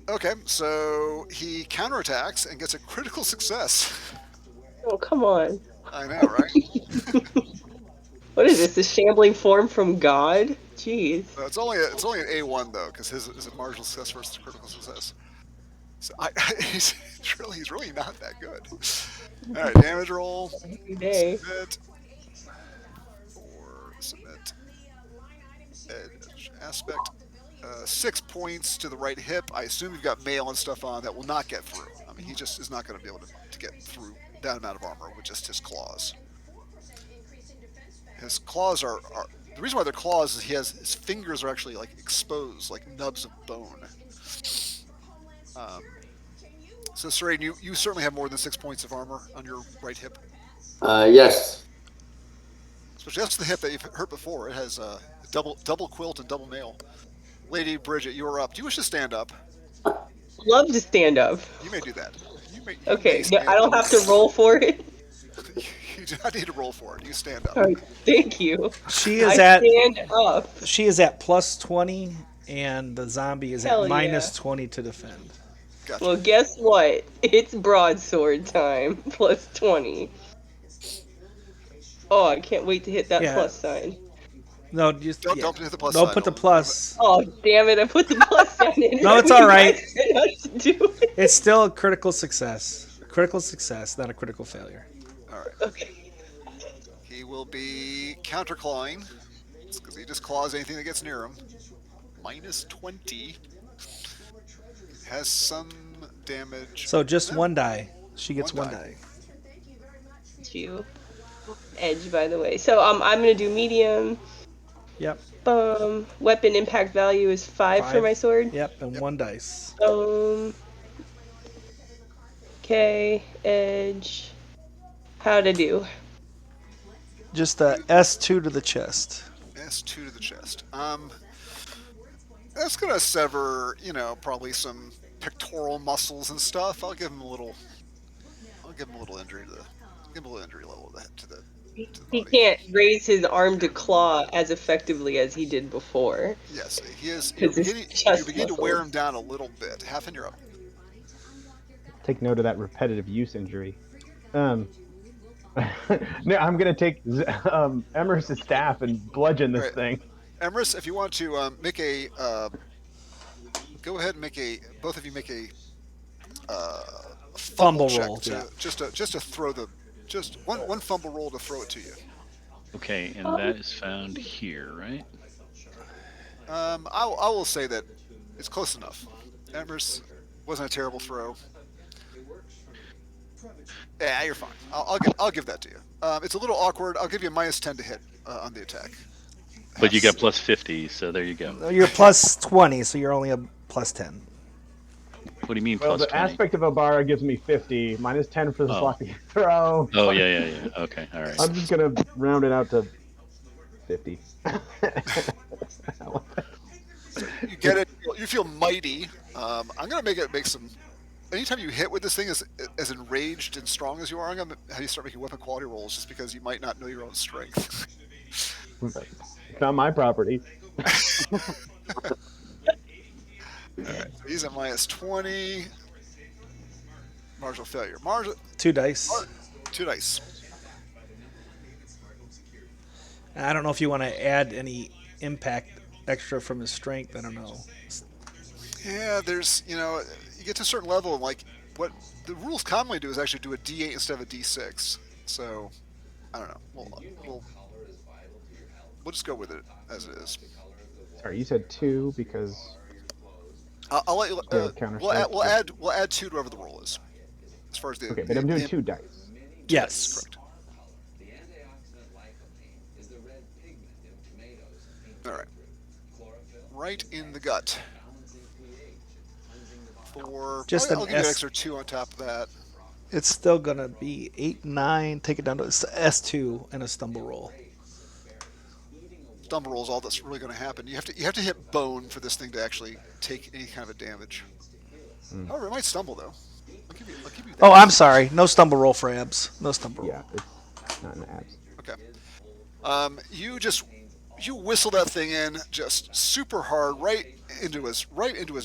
Okay, so he counterattacks and gets a critical success. Oh, come on. I know, right? What is this? A shambling form from God? Jeez. It's only an A1 though, because his is a marginal success versus a critical success. So he's really not that good. All right, damage roll. Every day. Submit. Or submit. Edge aspect. 6 points to the right hip. I assume you've got mail and stuff on that will not get through. I mean, he just is not going to be able to get through that amount of armor with just his claws. His claws are the reason why they're claws is his fingers are actually like exposed, like nubs of bone. So Serain, you certainly have more than 6 points of armor on your right hip. Yes. Especially that's the hip that you've hurt before. It has double quilt and double mail. Lady Bridget, you are up. Do you wish to stand up? Love to stand up. You may do that. Okay, no, I don't have to roll for it. You do not need to roll for it. You stand up. All right, thank you. She is I stand up. She is at plus 20, and the zombie is Hell at minus yeah. 20 to defend. Gotcha. Well, guess what? It's broadsword time. Plus 20. Oh, I can't wait to hit that Yeah. plus sign. No, just Don't yeah. don't hit the plus No, sign. put the It'll- plus. Oh, damn it. I put the plus sign in. No, it's You all guys right. didn't know what to do. It's still a critical success. A critical success, not a critical failure. All right. Okay. He will be counterclawing because he just claws anything that gets near him. -20 has some damage. So just No, one die. She gets one one die. die. You edge, by the way. So I'm gonna do medium. Yep. Weapon impact value is 5 for my sword. Yep, and Yep. one dice. Okay, edge. How'd I do? Just a S2 to the chest. S2 to the chest. That's gonna sever, probably some pectoral muscles and stuff. I'll give him a little. I'll give him a little injury to the. Give him a little injury level to the He body. can't raise his arm to claw as effectively as he did before. Yes, he is. You're 'Cause his beginning. chest You're beginning to wear muscles. him down a little bit. Half and you're up. Take note of that repetitive use injury. No, I'm gonna take Emer's staff and bludgeon this Right. thing. Emrys, if you want to make a, go ahead and make a. Both of you make a fumble check roll, to yeah. just to throw the just one fumble roll to throw it to you. Okay, and that is found here, right? I will say that it's close enough. Emrys wasn't a terrible throw. Yeah, you're fine. I'll give that to you. It's a little awkward. I'll give you a -10 to hit on the attack. But you got plus 50, so there you go. You're plus 20, so you're only a plus 10. What do you mean Well, plus the 20? aspect of Obara gives me 50, -10 for the Oh. sloppy throw. Oh, yeah. Okay, all right. I'm just gonna round it out to 50. You get it. You feel mighty. I'm gonna make some. Anytime you hit with this thing as enraged and strong as you are, I'm gonna have you start making weapon quality rolls just because you might not know your own strength. It's not my property. All right, so he's at -20. Marginal failure. Two dice. 2 dice. I don't know if you want to add any impact extra from his strength. I don't know. Yeah, there's you get to a certain level and like what the rules commonly do is actually do a D8 instead of a D6. So I don't know. We'll just go with it as it is. Sorry, you said 2 because I'll let you. Yeah, counter We'll strike. we'll add 2 to whatever the roll is. As far as the okay, but I'm doing the- 2 dice. Yes. correct. All right. Right in the gut. For Just I'll an give you an S. extra 2 on top of that. It's still going to be 8, 9. Take it down to S2 and a stumble roll. Stumble roll is all that's really going to happen. You have to hit bone for this thing to actually take any kind of damage. However, it might stumble though. I'll give you that. Oh, I'm sorry. No stumble roll for abs. No stumble Yeah, roll. it's not an abs. Okay. You whistle that thing in just super hard right into his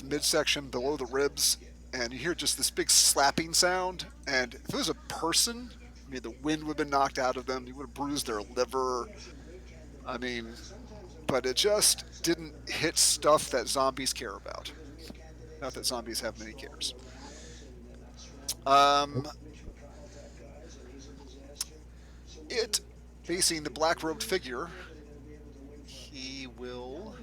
midsection below the ribs, and you hear just this big slapping sound. And if it was a person, I mean, the wind would have been knocked out of them. You would have bruised their liver. I mean, but it just didn't hit stuff that zombies care about. Not that zombies have many cares. It facing the black robed figure. He will.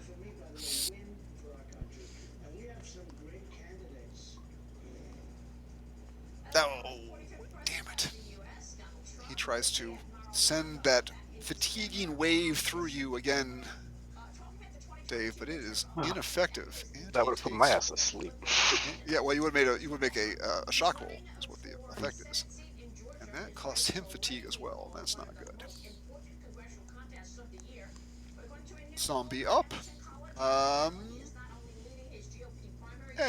Oh, damn it. He tries to send that fatiguing wave through you again, Dave, but it is ineffective. And That he would have put my takes- ass asleep. Yeah, well, you would make a shock roll. Is what the effect is, and that costs him fatigue as well. That's not good. Zombie up. Yeah,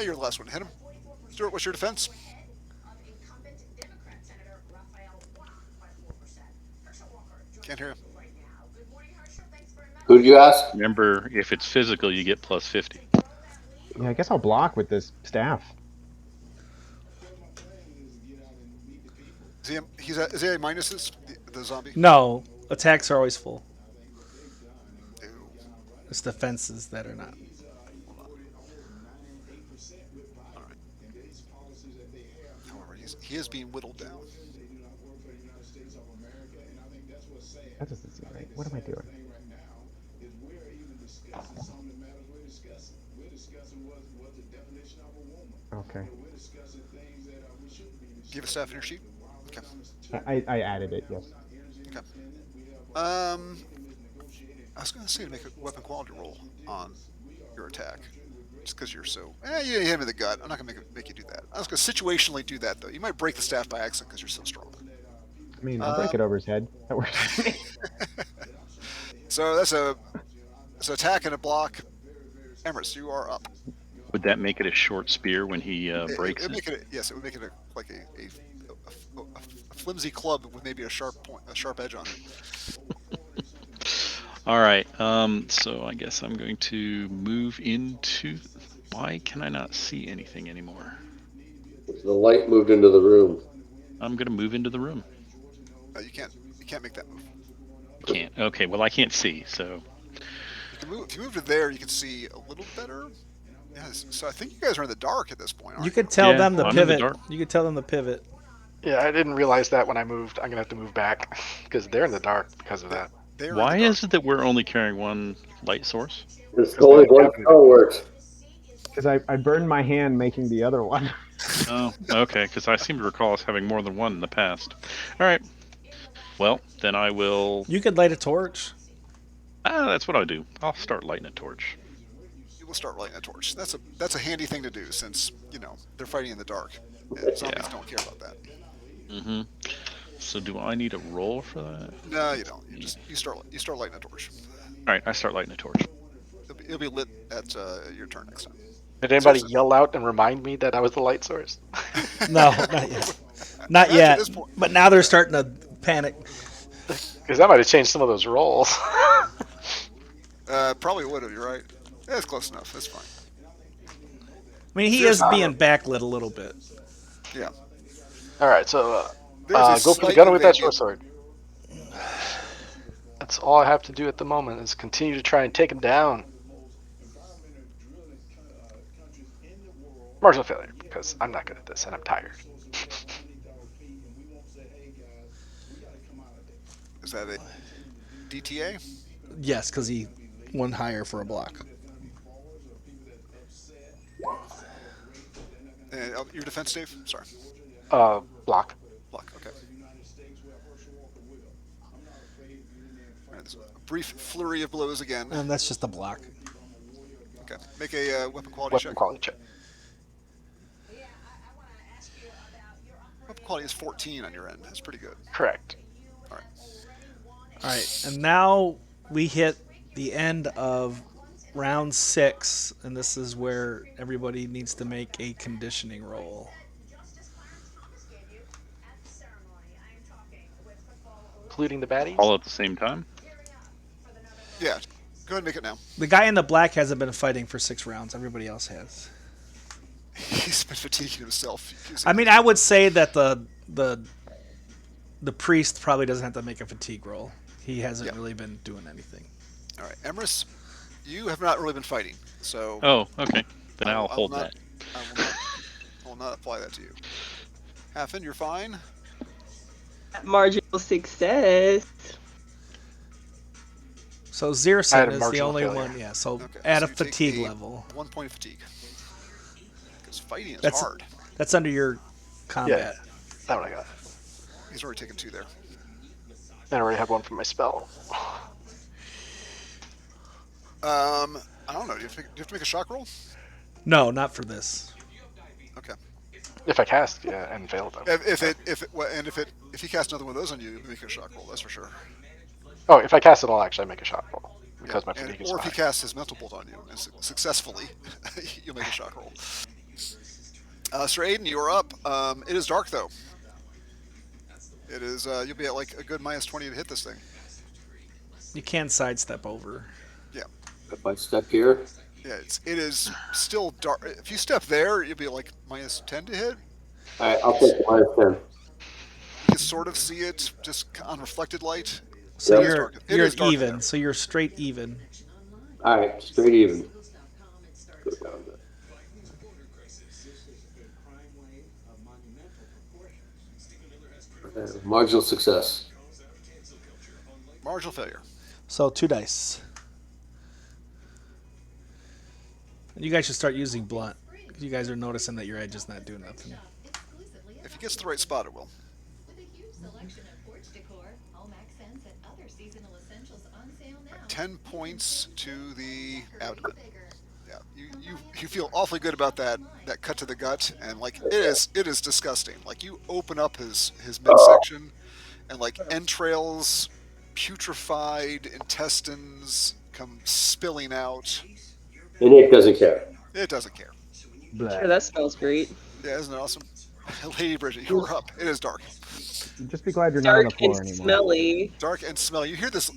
you're the last one to hit him. Stuart, what's your defense? Can't hear you. Who did you ask? Remember, if it's physical, you get plus 50. Yeah, I guess I'll block with this staff. Is he a minuses? The zombie? No. Attacks are always full. Ew. It's the fences that are not. Hold on. All right. However, he is being whittled down. That doesn't seem right. What am I doing? Okay. Do you have a staff in your sheet? Okay. I added it. Yes. Okay. Um, I was going to say to make a weapon quality roll on your attack, just because you're so. You hit him in the gut. I'm not going to make you do that. I was going to situationally do that though. You might break the staff by accident because you're so strong. I mean, I'll break it over his head. That works for me. So that's an attack and a block. Emrys, you are up. Would that make it a short spear when he breaks It would it? make it. Yes, it would make it like a flimsy club with maybe a sharp point, a sharp edge on it. All right. So I guess I'm going to move into. Why can I not see anything anymore? The light moved into the room. I'm going to move into the room. You can't make that move. Can't. Okay. Well, I can't see. So. You can move. If you move to there, you can see a little better. Yes. So I think you guys are in the dark at this point, aren't You you? could tell Yeah, them the I'm in the pivot. dark. You could tell them the pivot. Yeah, I didn't realize that when I moved. I'm gonna have to move back because they're in the dark because of that. They're Why in the dark. is it that we're only carrying one light source? There's only one spell works. Because I burned my hand making the other one. Oh, okay. Because I seem to recall us having more than one in the past. All right. Well, then I will. You could light a torch. That's what I'll do. I'll start lighting a torch. You will start lighting a torch. That's a handy thing to do since they're fighting in the dark. And zombies Yeah. don't care about that. Mm-hmm. So do I need a roll for that? No, you don't. You start lighting a torch. All right. I start lighting a torch. It'll be lit at your turn next time. Did anybody Seriously. yell out and remind me that I was the light source? No, not yet. Not Imagine yet. at this point. But now they're starting to panic. Because that might have changed some of those rolls. Probably would have. You're right. That's close enough. That's fine. I mean, he There's is not being backlit a little bit. Yeah. All right, so There's a go for the slight gunner with that advantage. short sword. That's all I have to do at the moment is continue to try and take him down. Marginal failure because I'm not good at this and I'm tired. Is that a DTA? Yes, because he won higher for a block. And your defense, Dave? Sorry. Block. Block. Okay. All right, there's a brief flurry of blows again. And that's just a block. Okay. Make a weapon quality Weapon check. quality check. Weapon quality is 14 on your end. That's pretty good. Correct. All right. All right, and now we hit the end of round 6, and this is where everybody needs to make a conditioning roll. Including the baddies. All at the same time. Yeah. Go ahead and make it now. The guy in the black hasn't been fighting for 6 rounds. Everybody else has. He's been fatiguing himself. I mean, I would say that the priest probably doesn't have to make a fatigue roll. He hasn't Yeah. really been doing anything. All right, Emrys, you have not really been fighting, so Oh, okay. Then I I'll will hold not- that. I will not apply that to you. Hafen, you're fine. Marginal success. So I had Zirson a is the marginal only failure. one. Yeah. So Okay, add so a you take fatigue a level. 1 point of fatigue. Because fighting is That's- hard. That's under your combat. That one I got. He's already taken 2 there. And I already have one for my spell. I don't know. Do you have to make a shock roll? No, not for this. Okay. If I cast, yeah, and fail them. If he casts another one of those on you, you make a shock roll. That's for sure. Oh, if I cast it all, actually, I make a shot roll because my And- fatigue is or if he high. casts his mental bolt on you and successfully, you'll make a shock roll. Sir Aiden, you are up. It is dark though. It is. You'll be at like a good -20 to hit this thing. You can sidestep over. If I step here, Yeah, it is still dark. If you step there, you'll be like -10 to hit. all right, I'll take the -10. You can sort of see it just on reflected light. So Yeah. you're dark. It is dark even. there. So you're straight even. All right, straight even. Go down to marginal success. Marginal failure. So 2 dice. You guys should start using blunt. You guys are noticing that your edge is not doing nothing. If he gets to the right spot, it will. 10 points to the abdomen. Yeah, you feel awfully good about that cut to the gut, and like it is disgusting. Like you open up his midsection, and like entrails, putrefied intestines come spilling out. And Nick doesn't care. It doesn't care. Sure, Bleh. that smells great. Yeah, isn't it awesome? Lady Bridget, you're up. It is dark, Just be glad you're not on Dark the and floor anymore. smelly. dark and smelly. You hear this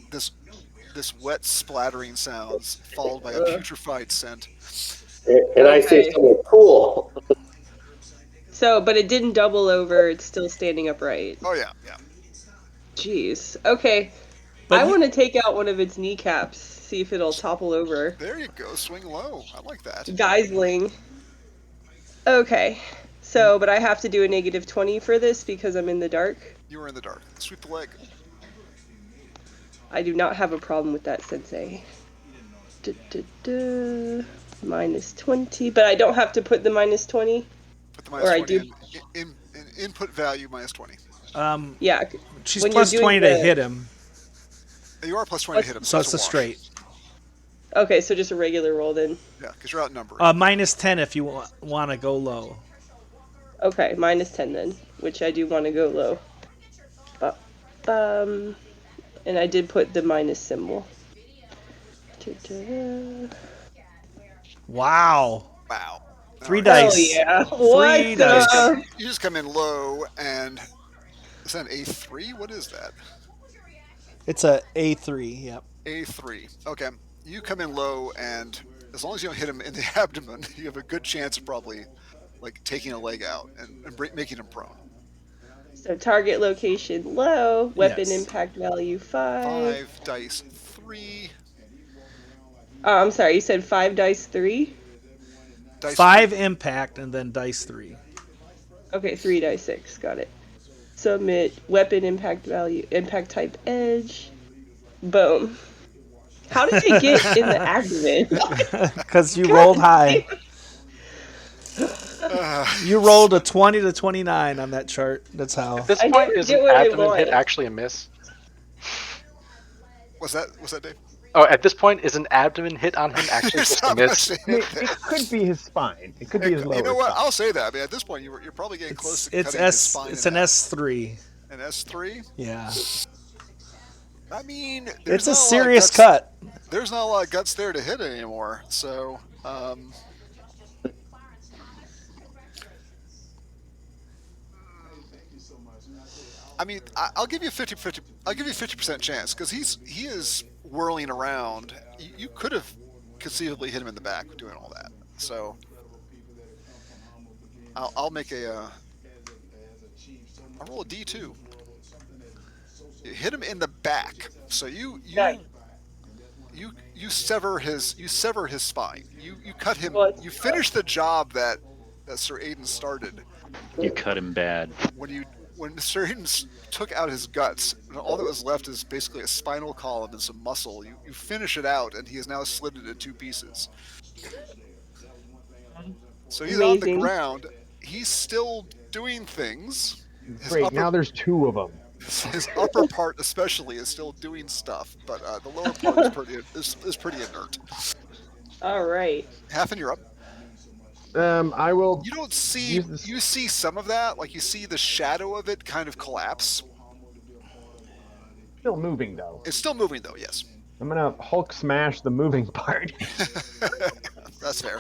wet splattering sounds followed by a Ugh. putrefied scent. And I say Okay. something cool. So, but it didn't double over. It's still standing upright. Oh yeah, yeah. Jeez. Okay. But I you- want to take out one of its kneecaps. See if it'll topple over. There you go. Swing low. I like that. Geisling. Okay. So, but I have to do a -20 for this because I'm in the dark. You were in the dark. Sweep the leg. I do not have a problem with that, Sensei. -20, but I don't have to put the -20. Put the Or minus I 20 do- in input value minus 20. Yeah. she's When you're plus doing 20 to the- hit him, You are plus 20 to hit him, so it's that's a wash. straight. Okay, so just a regular roll then. Yeah, because you're outnumbered. Minus 10 if you want to go low. Okay, -10 then, which I do want to go low. And I did put the minus symbol. Wow. Wow. 3 All right. Hell dice. yeah! 3 What dice. the? You just come in low, and is that an A3? What is that? It's a A3, yep. A3. Okay. You come in low, and as long as you don't hit him in the abdomen, you have a good chance of probably like taking a leg out and making him prone. So target location low, weapon Yes. impact value 5. 5 dice 3. Oh, I'm sorry, you said 5 dice 3? Dice 5 impact and then dice 3. Okay, 3 dice 6, got it. Submit weapon impact value, impact type edge. Boom. How did it get in the abdomen? Because you rolled high. You rolled a 20 to 29 on that chart. That's how. At this I point, never is get an what I abdomen hit want. actually a miss? What's that, Dave? Oh, at this point, is an abdomen hit on him actually just a miss? I mean, it could be his spine. It could be his lower You know what? spine. I'll say that. I mean, at this point, you're probably getting close to It's cutting his S. spine. It's in an half. S3. An S3. Yeah. I mean, It's a not lot of serious guts- cut. There's not a lot of guts there to hit anymore. So, I mean, I'll give you 50. I'll give you 50% chance because he is whirling around. You could have conceivably hit him in the back doing all that. So, I'll make I'll roll a D2. You hit him in the back. So you sever his spine. You cut him. What? You finish the job that Sir Aiden started You cut him bad. when Sir Aiden took out his guts. And all that was left is basically a spinal column and some muscle. You finish it out, and he has now split it into 2 pieces. So he's on the Amazing. ground. He's still doing things. His Great. upper- Now there's 2 of them. His upper part, especially, is still doing stuff, but the lower part is pretty inert. All right. Half, you're up. I will. You don't see. Use this- You see some of that, like you see the shadow of it kind of collapse. Still moving though. It's still moving, though. Yes, I'm gonna Hulk smash the moving part. that's fair.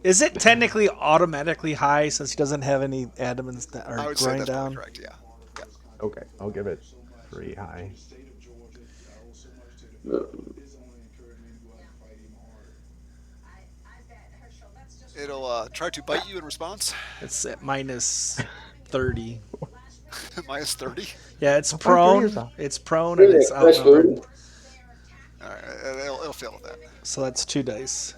Is it technically automatically high since he doesn't have any abdomens that I are would say going that's down? probably correct. Yeah. Okay, I'll give it 3 high. It'll try to bite you in response. It's at minus 30. Minus 30. Yeah, it's find prone. yourself. It's prone and it's Fresh outnumbered. All right, fail at that. So that's 2 dice.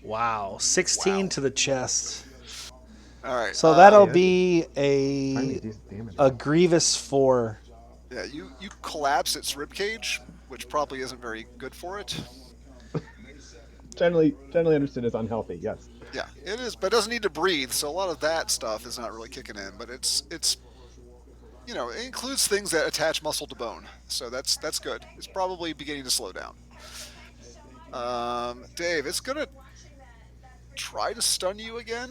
Wow, 16 Wow. to the chest. All right. So that'll Yeah, be finally a decent damage. grievous 4. Yeah, you collapse its rib cage, which probably isn't very good for it. Generally understood as unhealthy. Yes. Yeah, it is, but it doesn't need to breathe, so a lot of that stuff is not really kicking in. But it's it includes things that attach muscle to bone, so that's good. It's probably beginning to slow down. Dave, it's gonna try to stun you again,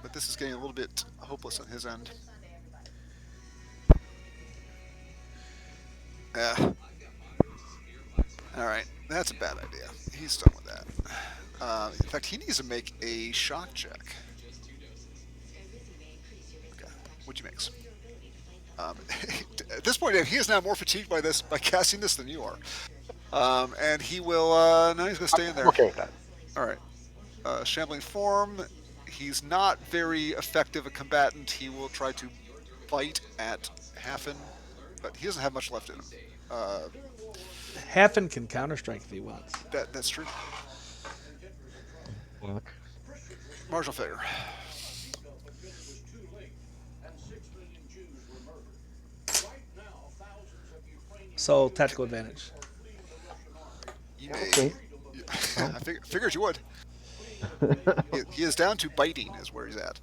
but this is getting a little bit hopeless on his end. Yeah. All right, that's a bad idea. He's done with that. In fact, he needs to make a shock check. Okay, what you makes? At this point, he is now more fatigued by casting this than you are. And he will. Now he's going to stay in I'm there. okay with that. All right. Shambling form. He's not very effective a combatant. He will try to bite at Hafen, but he doesn't have much left in him. Hafen can counterstrike if he wants. That's true. Marginal failure. So tactical advantage. You may. Okay. I figured you would. He is down to biting, is where he's at.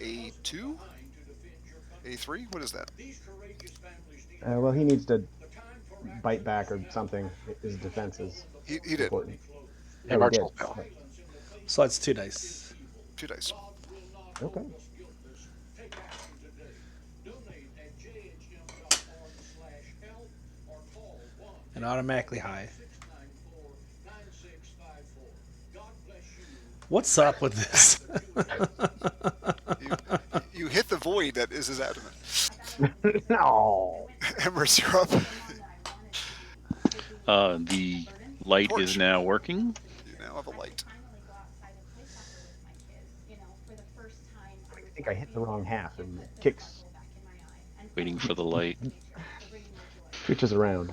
A2? A3? What is that? Well, he needs to bite back or something. His defense is He did. important. Yeah, Oh, he marginal did. fail. So that's 2 dice. 2 dice. Okay. And automatically high. What's up with this? You hit the void that is his abdomen. No. Embers, you're up. The light Torch. is now working. You now have a light. I think I hit the wrong half and kicks Waiting for the light. switches around.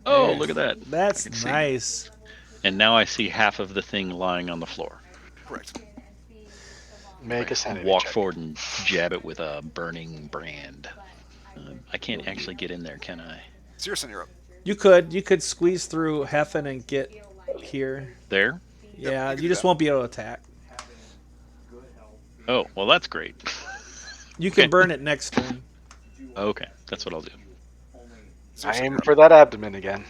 Oh, There. look at that. I can That's see. nice. And now I see half of the thing lying on the floor. Correct. Make a sanity Walk check. forward and jab it with a burning brand. I can't actually get in there, can I? Searson, you're up. You could squeeze through Heffen and get here. There? Yeah, you can you do just that. won't be able to attack. Oh, well, that's great. You can Okay. burn it next turn. Okay, that's what I'll do. I Searson, aim you're up. for that abdomen again.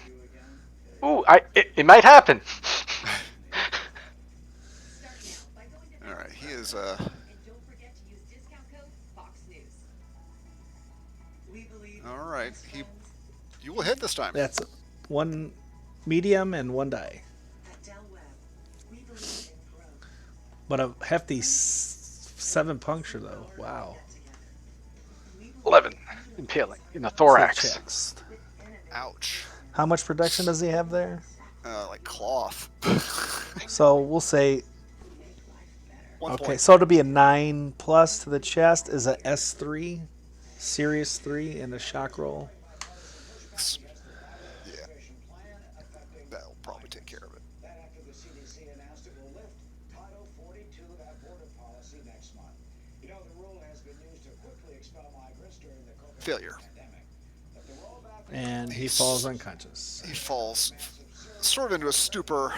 Ooh, it might happen. All right, he is. All right, you will hit this time. That's 1 medium and 1 die. But a hefty 7 puncture though. Wow. 11. Impaling in the To the thorax. chest. Ouch. How much protection does he have there? Like cloth. So we'll say 1 okay. point. So it'll be a 9 plus to the chest is a S3, serious 3, and a shock roll. Yeah. That'll probably take care of it. Failure. And he falls unconscious. He falls sort of into a stupor,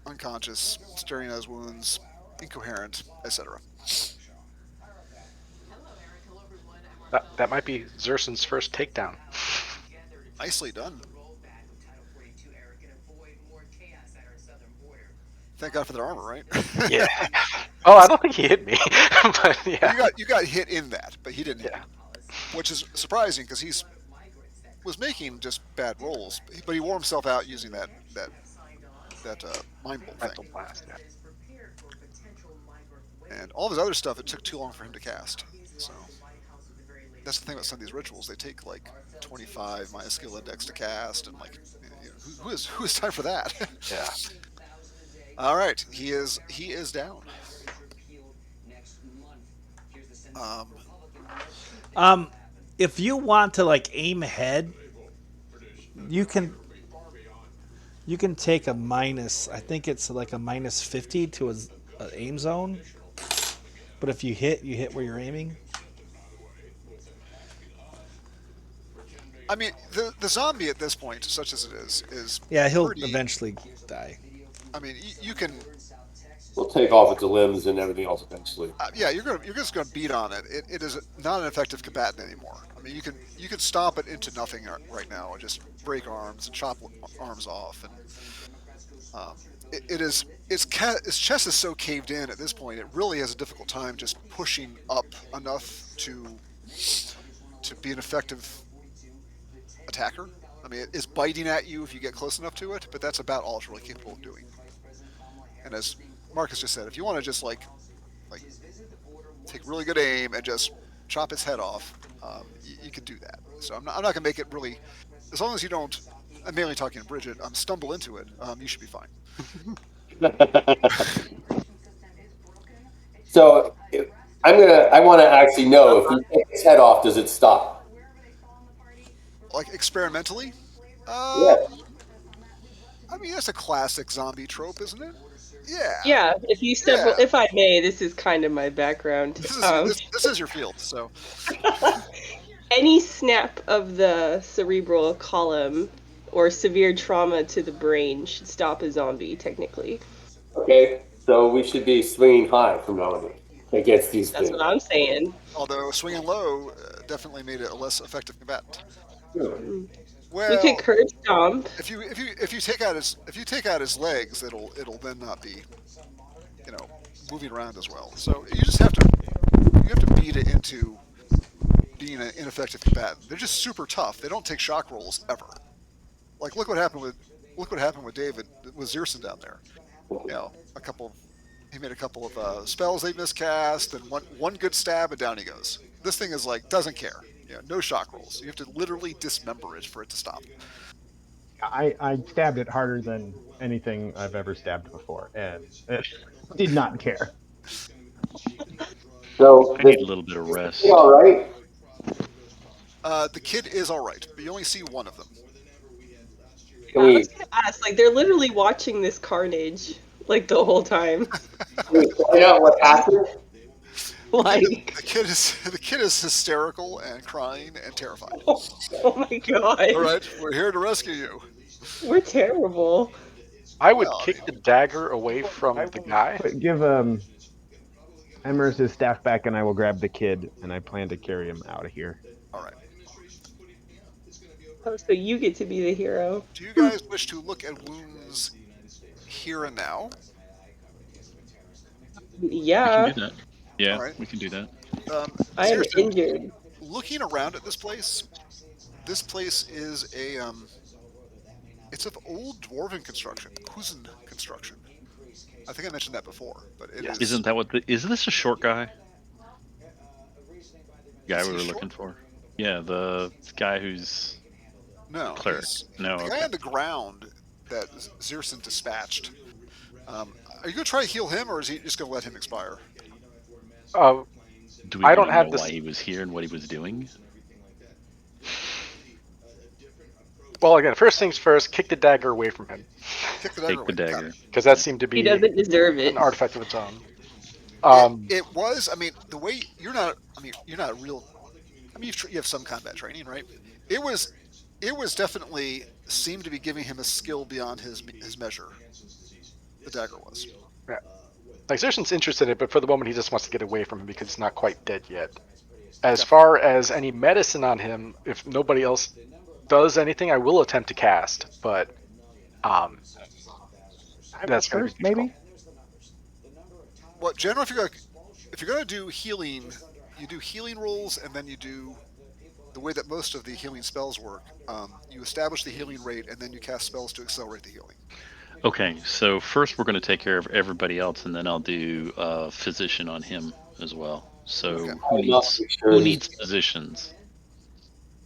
unconscious, staring at his wounds, incoherent, etc. That might be Zerson's first takedown. Nicely done. Thank God for their armor, right? Yeah. Oh, I don't think he hit me, but yeah. you got hit in that, but he didn't hit Yeah. you, which is surprising because was making just bad rolls, but he wore himself out using that mind bolt Mental thing, blast. Yeah. and all of his other stuff. It took too long for him to cast. So that's the thing about some of these rituals. They take like 25 minus skill index to cast, and like, who is time for that? Yeah. All right, he is down. Um, Um, if you want to like aim ahead, you can you can take a minus. I think it's like a minus 50 to a aim zone. But if you hit where you're aiming. I mean, the zombie at this point, such as it is Yeah, he'll pretty. eventually die. I mean, you can. We'll take off its limbs and everything else eventually. Yeah, you're just gonna beat on it. It is not an effective combatant anymore. I mean, you can stomp it into nothing right now and just break arms and chop arms off, and um, it is its chest is so caved in at this point. It really has a difficult time just pushing up enough to be an effective attacker. I mean, it's biting at you if you get close enough to it, but that's about all it's really capable of doing. And as Marcus just said, if you want to just like take really good aim and just chop its head off, you can do that. So I'm not going to make it really, as long as you don't. I'm mainly talking to Bridget. Stumble into it. You should be fine. So I want to actually know if you take its head off, does it stop? Like experimentally. Yeah. I mean, that's a classic zombie trope, isn't it? Yeah. Yeah, if you step, Yeah. if I may, this is kind of my background. This is your field. So Any snap of the cerebral column or severe trauma to the brain should stop a zombie, technically. Okay. So we should be swinging high from now on against these That's things. what I'm saying. although swinging low definitely made it a less effective combatant. We could Well, curb stomp. if you take out his legs, it'll then not be moving around as well. So you have to beat it into being an ineffective combatant. They're just super tough. They don't take shock rolls ever. Like look what happened with David with Zirson down there. A couple. He made a couple of spells they miscast, and one good stab, and down he goes. This thing is like doesn't care. No shock rolls. You have to literally dismember it for it to stop. I stabbed it harder than anything I've ever stabbed before, and it did not care. So I this need a little bit of rest. all right. The kid is all right, but you only see one of them. Can I we was gonna ask, like, they're literally watching this carnage, like, the whole time. find out what happened? Like, The kid is hysterical and crying and terrified. oh my god. All right, we're here to rescue you. We're terrible. I would Well, I kick the dagger away from the guy. But give Emers his staff back, and I will grab the kid, and I plan to carry him out of here. All right. Oh, so you get to be the hero. Do you guys wish to look at wounds here and now? We can Yeah, do that. Yeah, All right. we can do that. I am Seriously, injured. looking around at this place is it's of old dwarven construction, Kuzen construction. I think I mentioned that before, but it Yes. is. Isn't that what is this a short guy? Guy Is we he were short? looking for? Yeah, the guy who's No, cleric. he's No, the guy okay. on the ground that Zirson dispatched. Are you gonna try to heal him, or is he just gonna let him expire? Do we I want don't to have know this- why he was here and what he was doing? Well, again, first things first, kick the dagger away from him, Kick the dagger Take the away. Got dagger. it. because that seemed to be He doesn't deserve it. an artifact of its own. It was. I mean, the way you're not. I mean, you're not a real. I mean, you have some combat training, right? It was. It was definitely seemed to be giving him a skill beyond his measure. The dagger was. Like, Zerson's interested in it, but for the moment, he just wants to get away from him because he's not quite dead yet. As far as any medicine on him, if nobody else does anything, I will attempt to cast, but that's gonna be First, maybe. Well, generally, if you're gonna do healing, you do healing rolls, and then you do the way that most of the healing spells work. You establish the healing rate, and then you cast spells to accelerate the healing. Okay, so first we're going to take care of everybody else, and then I'll do physician on him as well. Okay. So I'm up to make sure who he's. needs positions?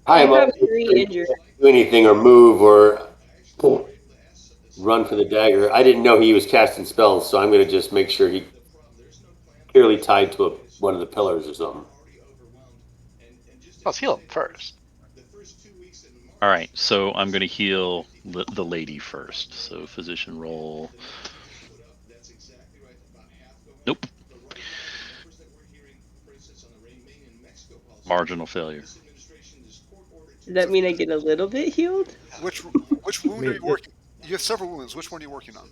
I You am up have to make three sure he injured. can't do anything or move or run for the dagger. I didn't know he was casting spells, so I'm going to just make sure he clearly tied to one of the pillars or something. Let's heal him first. All right, so I'm going to heal the lady first. So physician roll. Nope. Marginal failure. Does that So mean I get a little bit healed? which which I wound are mean, you working? You have several wounds. Which one are you working on?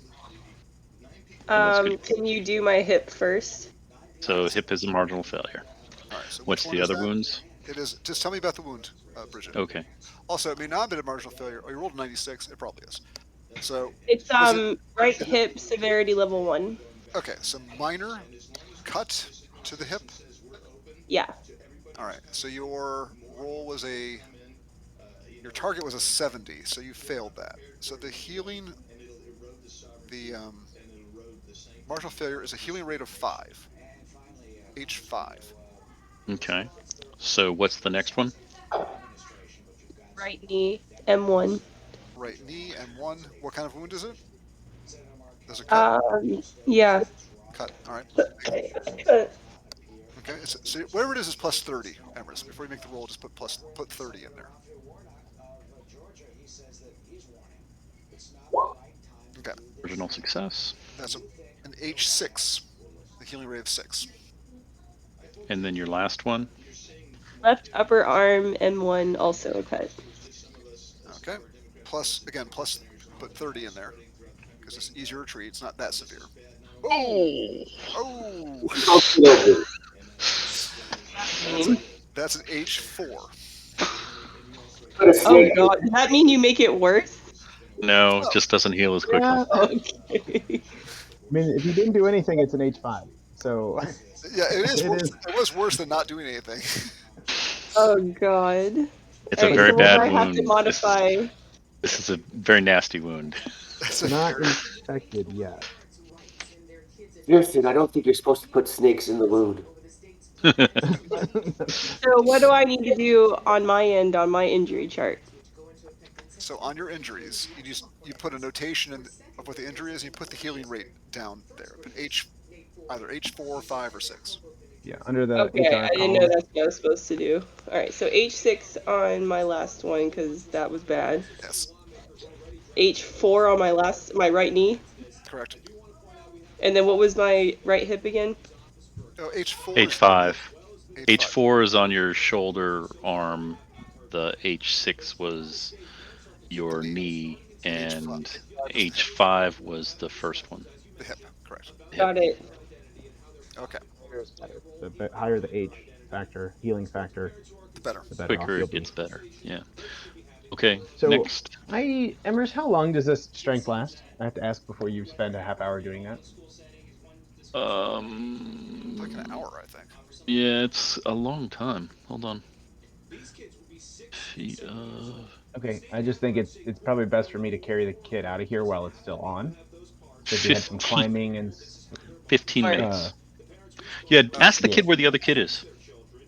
Well, that's good. Can you do my hip first? All right. So hip is a marginal failure. All right. So which What's one the is other that? wounds? It is. Just tell me about the wound, Bridget. Okay. Also, it may not have been a marginal failure. Oh, you rolled a 96. It probably is. So It's is it? right Is it hip severity level 1. okay? So minor cut to the hip. Yeah. All right. So your roll was a. Your target was a 70. So you failed that. So the healing, the marginal failure is a healing rate of 5. H5. Okay. So what's the next one? Right knee M1. Right knee M1. What kind of wound is it? There's a cut. Yeah. Cut. All right. Uh, Okay. So whatever it is plus 30, Emrys. Before you make the roll, just put 30 in there. Okay. Original success. That's an H6. The healing rate of 6. And then your last one. Left upper arm M1 also a cut. Okay. Plus again plus put 30 in there because it's easier to treat. It's not that severe. Oh. Oh. Oh. That's a Mean. that's an H4. Put a Oh snake. god, does that mean you make it worse? No, No. just doesn't heal as quickly. yeah. Okay. I mean, if you didn't do anything, it's an H5. So Yeah, it is it worse. is. It was worse than not doing anything. Oh god. It's a Alright, very so what do bad I have to wound. modify? This is a very nasty wound. That's It's a not very, infected yet. Listen, I don't think you're supposed to put snakes in the wound. So what do I need to do on my end on my injury chart? so on your injuries, you put a notation of what the injury is. And you put the healing rate down there. Put either H4, 5, or 6. Yeah, under the Okay, HR I didn't know column. that's what I was supposed to do. Alright, so H6 on my last one because that was bad. Yes, H4 on my right knee. correct. And then what was my right hip again? Oh, H4 is on the H5. H5. H4 is on your shoulder, arm. The H6 was The your knee. knee, H5 and was the hip. H5 was the first one. The hip, correct. Hip. Got it. Okay, Is better. The higher the H factor, healing factor, the better. the better off Quicker you'll it be. gets better. Yeah. Okay. So, Next. Emrys, how long does this strength last? I have to ask before you spend a half hour doing that. Like an Um. hour, I think. Yeah, it's a long time. Hold on. Feet Okay, I just think it's probably best for me to carry the kid out of here while it's still on, because he had some 15, climbing and 15 Alright. uh, minutes. Yeah, Uh, ask the yeah, kid where the other kid is.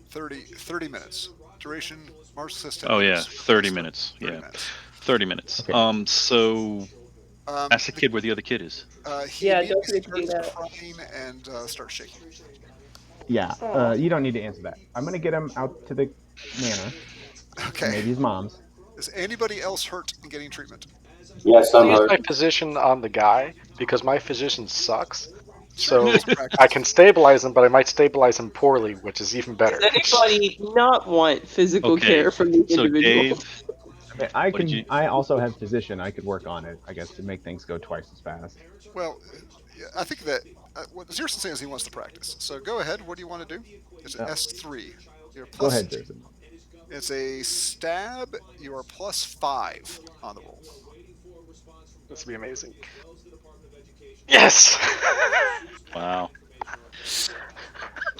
30 minutes. Duration, Mars says 10 Oh yeah, minutes. 30 minutes. 30 Yeah, minutes. 30 minutes. Okay. So ask the The, kid where the other kid is. he Yeah, don't immediately forget to do starts that. crying and starts shaking. yeah. Aw. You don't need to answer that. I'm gonna get him out to the manor, or Okay. maybe his mom's. Is anybody else hurt in getting treatment? Yes, I'll I'm use hurt. my physician on the guy because my physician sucks. Sure, So use some I practice. can stabilize him, but I might stabilize him poorly, which is even Does better. anybody not want physical Okay, care from these so individuals? Dave, I mean, I what did can. you? I also have physician. I could work on it, I guess, to make things go twice as fast. Well, yeah, I think that what Zerson says he wants to practice. So go ahead. What do you want to do? It's an Uh, S3. You're Go plus. ahead, Zerzan. It's a stab. You are plus 5 on the roll. This would be amazing. Yes! Wow.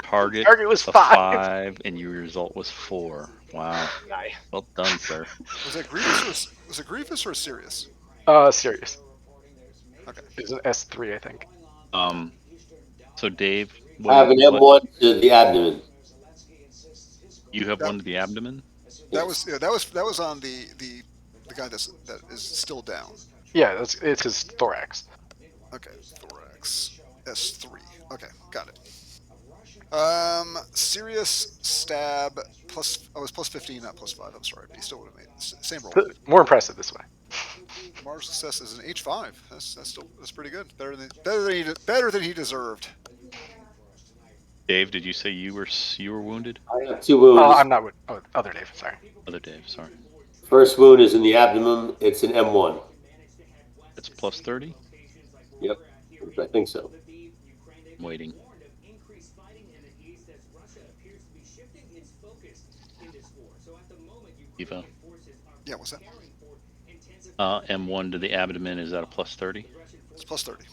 Target Target was a 5. 5, and your result was 4. Wow. Nice. Well done, sir. Was it grievous or was it grievous or serious? Serious. Okay. It's an S3, I think. Um. So Dave, I have an what? M1 to the abdomen. You have That one to the abdomen. that Yes. was that was on the guy that is still down. Yeah, it's his thorax. Okay, thorax S3. Okay, got it. Serious stab plus. Oh, it's plus 15, not plus 5. I'm sorry, but he still would have made same roll. More impressive this way. Mars success is an H5. That's pretty good. Better than he deserved. Dave, did you say you were wounded? I have 2 wounds. I'm not with other Dave. Sorry. Other Dave, sorry. First wound is in the abdomen. It's an M1. That's plus 30. Yep, I think so. I'm waiting. Eva. Yeah, what's that? M1 to the abdomen is at a plus 30. It's plus 30.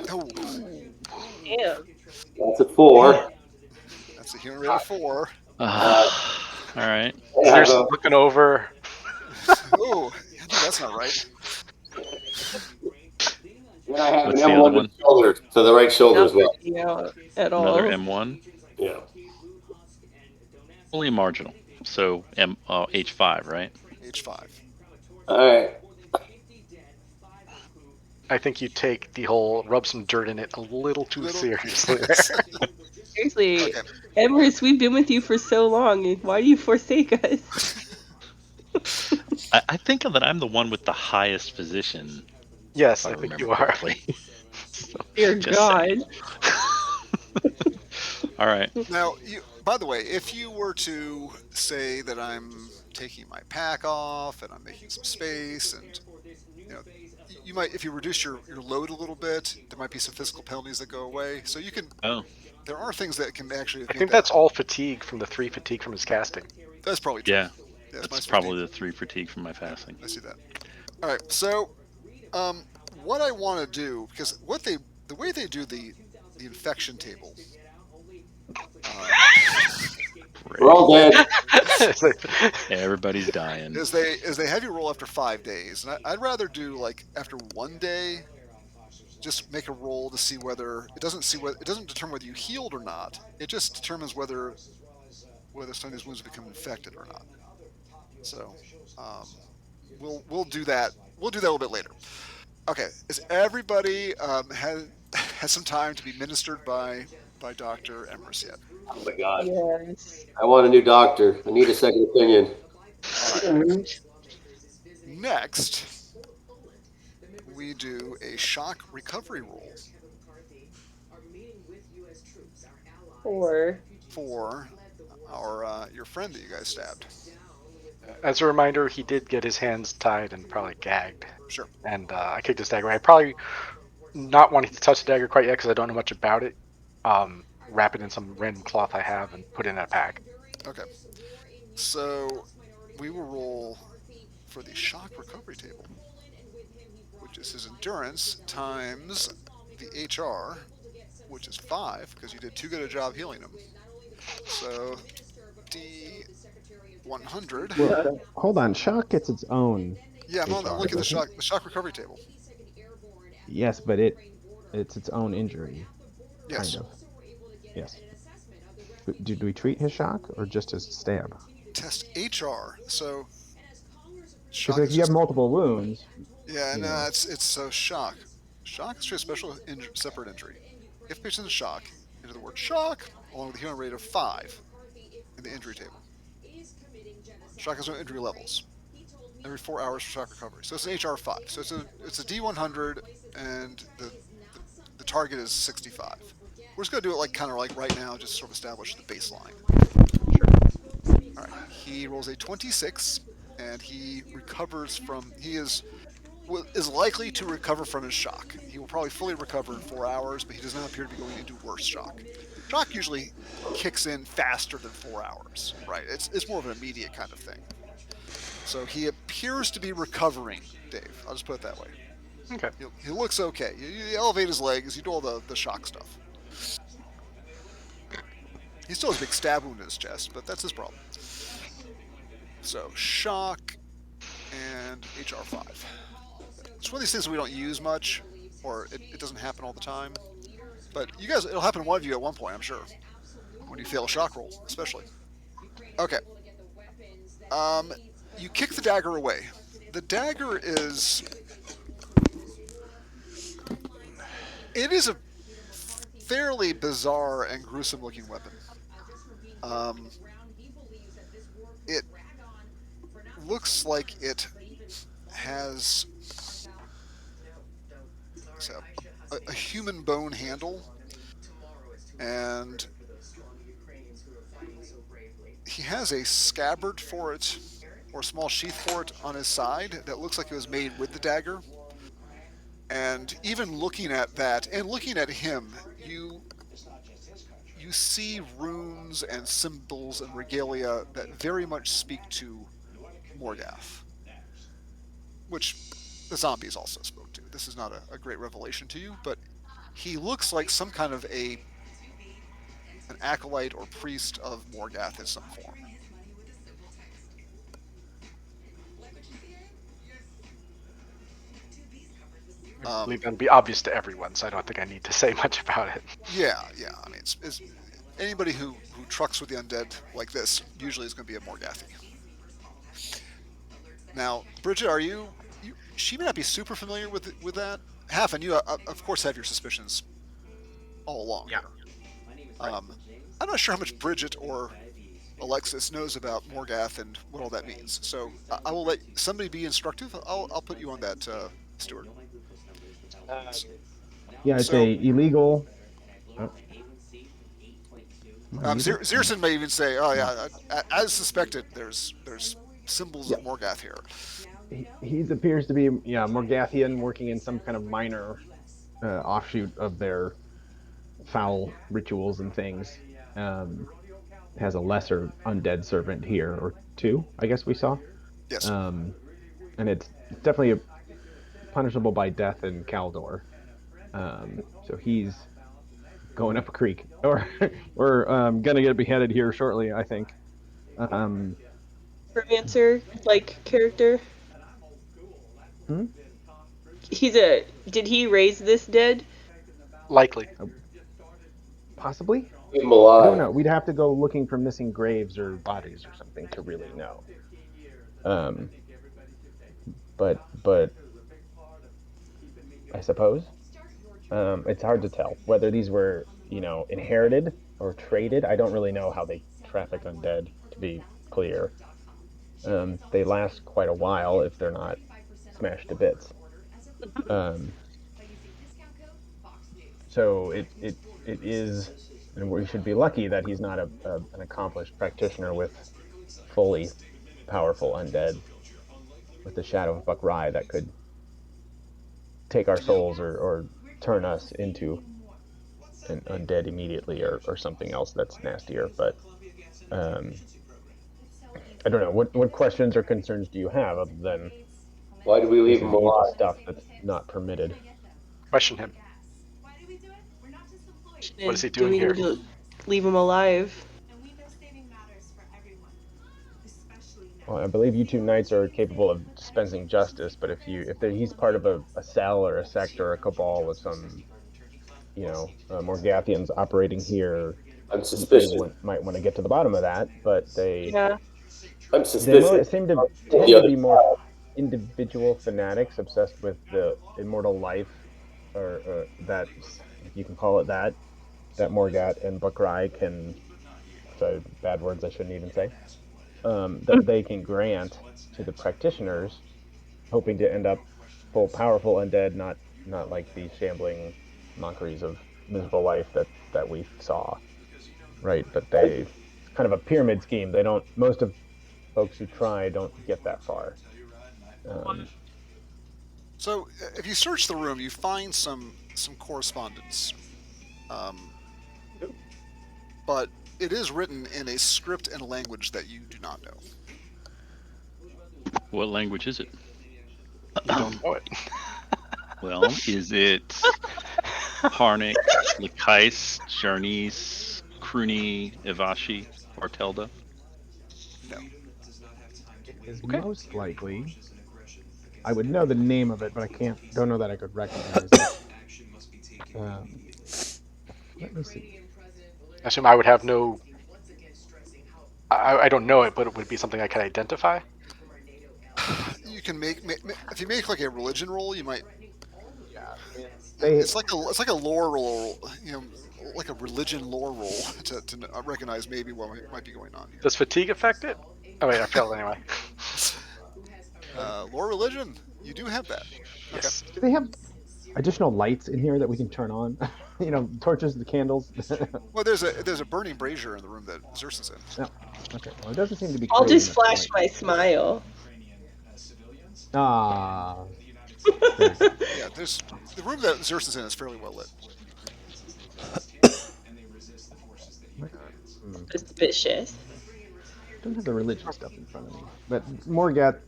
Oh, Damn. That's a 4. that's a human rate of 4. All right. I have Seriously, a, looking over. Oh, dude, that's not right. then I have What's an the M1 other to one? the shoulder, to the right shoulder Not as well. working out at Another all. M1. Yeah. Only marginal. So H5, right? H5. All right. I think you take the whole rub some dirt in it a little too Little- seriously. Seriously, Okay. Emrys, we've been with you for so long. Why do you forsake us? I think that I'm the one with the highest physician, Yes, if I I think remember you are. correctly. So, Dear just God. saying. All right. Now, by the way, if you were to say that I'm taking my pack off and I'm making some space, and you might, if you reduce your load a little bit, there might be some physical penalties that go away. So you can. Oh, There are things that can actually I make think that. that's all fatigue from the 3 fatigue from his casting. That's probably true. yeah. Yes, That's minus probably 15. the 3 fatigue from my fasting. I see that. All right. So, what I want to do, because the way they do the infection table, We're all dead. It's like- Everybody's dying. is they have you roll after 5 days, and I'd rather do like after 1 day, just make a roll to see whether it doesn't determine whether you healed or not. It just determines whether some of these wounds become infected or not. So, we'll do that. We'll do that a little bit later. Okay. Is everybody has some time to be ministered by Dr. Emrys yet? Oh my God. Yes. I want a new doctor. I need a second opinion. All right. Next, we do a shock recovery roll Or for our your friend that you guys stabbed. As a reminder, he did get his hands tied and probably gagged. Sure. And I kicked his dagger. I probably not wanting to touch the dagger quite yet because I don't know much about it. Wrap it in some random cloth I have and put it in a pack. Okay. So we will roll for the shock recovery table, which is his endurance times the HR, which is 5 because you did too good a job healing him. So D100. Well, hold on. Shock gets its own. Yeah, I'm HR, looking at doesn't the shock recovery table. Yes, but it's its own injury. Yes. Kind of. Yes. Did we treat his shock or just his stab? Test HR. So Because shock if is you have just, multiple wounds, yeah, you no, know. it's so shock. Shock is just a special separate injury. If patient's in shock, enter the word shock along with a healing rate of 5 in the injury table. Shock has no injury levels. Every 4 hours for shock recovery. So it's an HR 5. So it's a D100, and the target is 65. We're just gonna do it like kind of like right now, just sort of establish the baseline. All right. He rolls a 26, and he recovers from. He is likely to recover from his shock. He will probably fully recover in 4 hours, but he does not appear to be going into worse shock. Shock usually kicks in faster than 4 hours, right? It's more of an immediate kind of thing. So he appears to be recovering, Dave. I'll just put it that way. Okay. He looks okay. You elevate his legs, you do all the shock stuff. He still has a big stab wound in his chest, but that's his problem. So, shock and HR5. It's one of these things that we don't use much, or it doesn't happen all the time. But you guys, it'll happen to one of you at one point, I'm sure. when you fail a shock roll, especially. Okay. Um, you kick the dagger away. The dagger is it is a fairly bizarre and gruesome looking weapon. Um, it looks like it has so, a human bone handle, and he has a scabbard for it, or a small sheath for it on his side that looks like it was made with the dagger. And even looking at that and looking at him, you see runes and symbols and regalia that very much speak to Morgath, which the zombies also spoke to. This is not a great revelation to you, but he looks like some kind of an acolyte or priest of Morgath in some form. I Um, believe that'll be obvious to everyone, so I don't think I need to say much about it. yeah, yeah. I mean, it's anybody who trucks with the undead like this usually is going to be a Morgathi. Now, Bridget, are you? She may not be super familiar with that. Half, and you, of course, have your suspicions all along Yeah. here. Right. I'm not sure how much Bridget or Alexis knows about Morgath and what all that means. So I will let somebody be instructive. I'll put you on that, Stuart. Uh, yeah, it's So a illegal. Oh, am I muted? Zirson may even say, "Oh No. yeah, as suspected, there's symbols Yeah. of Morgath here." He appears to be Morgathian, working in some kind of minor offshoot of their foul rituals and things. Um, has a lesser undead servant here, or two, I guess we saw. Yes. Um, and it's definitely punishable by death in Caldor. So he's going up a creek, or we're gonna get beheaded here shortly, I think. Um, Romancer like character. hmm? He's a. Did he raise this dead? Likely. Possibly. Keep him I don't alive. know. We'd have to go looking for missing graves or bodies or something to really know. Um, but I suppose it's hard to tell whether these were inherited or traded. I don't really know how they traffic undead. To be clear, they last quite a while if they're not smashed to bits. Um, so it is, and we should be lucky that he's not an accomplished practitioner with fully powerful undead with the shadow of Buck Rye that could take our Do you souls or turn us into an undead immediately or something else that's nastier. But um, I don't know. What questions or concerns do you have other than Why do we leave this him is evil alive? stuff that's not permitted? Question him. What is And he do doing we here? need to leave him alive? Well, I believe you two knights are capable of dispensing justice, but he's part of a cell or a sect or a cabal with some Morgathians operating here, I'm they suspicious. might want to get to the bottom of that, but Yeah. I'm they suspicious seem to of tend the to other be more side. individual fanatics obsessed with the immortal life, or that, if you can call it that, that Morgat and Buckrai can, sorry, bad words I shouldn't even say, that they can grant to the practitioners, hoping to end up full powerful undead, not like these shambling mockeries of miserable life that we saw, right? But they, it's kind of a pyramid scheme. They don't, most of folks who try don't get that far. Um, so? If you search the room, you find some correspondence, um, but it is written in a script and a language that you do not know. What language is it? You don't know it. Well, is it Harnic, Lakais, Jarnice, Kruni, Ivashi, or Telda? No. it is Okay. most likely, I would know the name of it, but I don't know that I could recognize it. Um, Let me see. I assume I would have no. I don't know it, but it would be something I could identify. You can if you make like a religion roll, you might. Yeah, I mean, It's like a lore roll, like a religion lore roll to recognize maybe what might be going on here. Does fatigue affect it? Oh wait, I failed anyway. Lore religion, you do have that. Okay. Yes. do they have additional lights in here that we can turn on? Torches, the candles. Well, there's a burning brazier in the room that Zeus is in. No. Okay. Well, it doesn't seem to be I'll creating just much flash light. my smile. Ah. Very good. Yeah, there's the room that Zeus is in is fairly well lit. Suspicious. Don't have the religion stuff in front of me. But Morgat,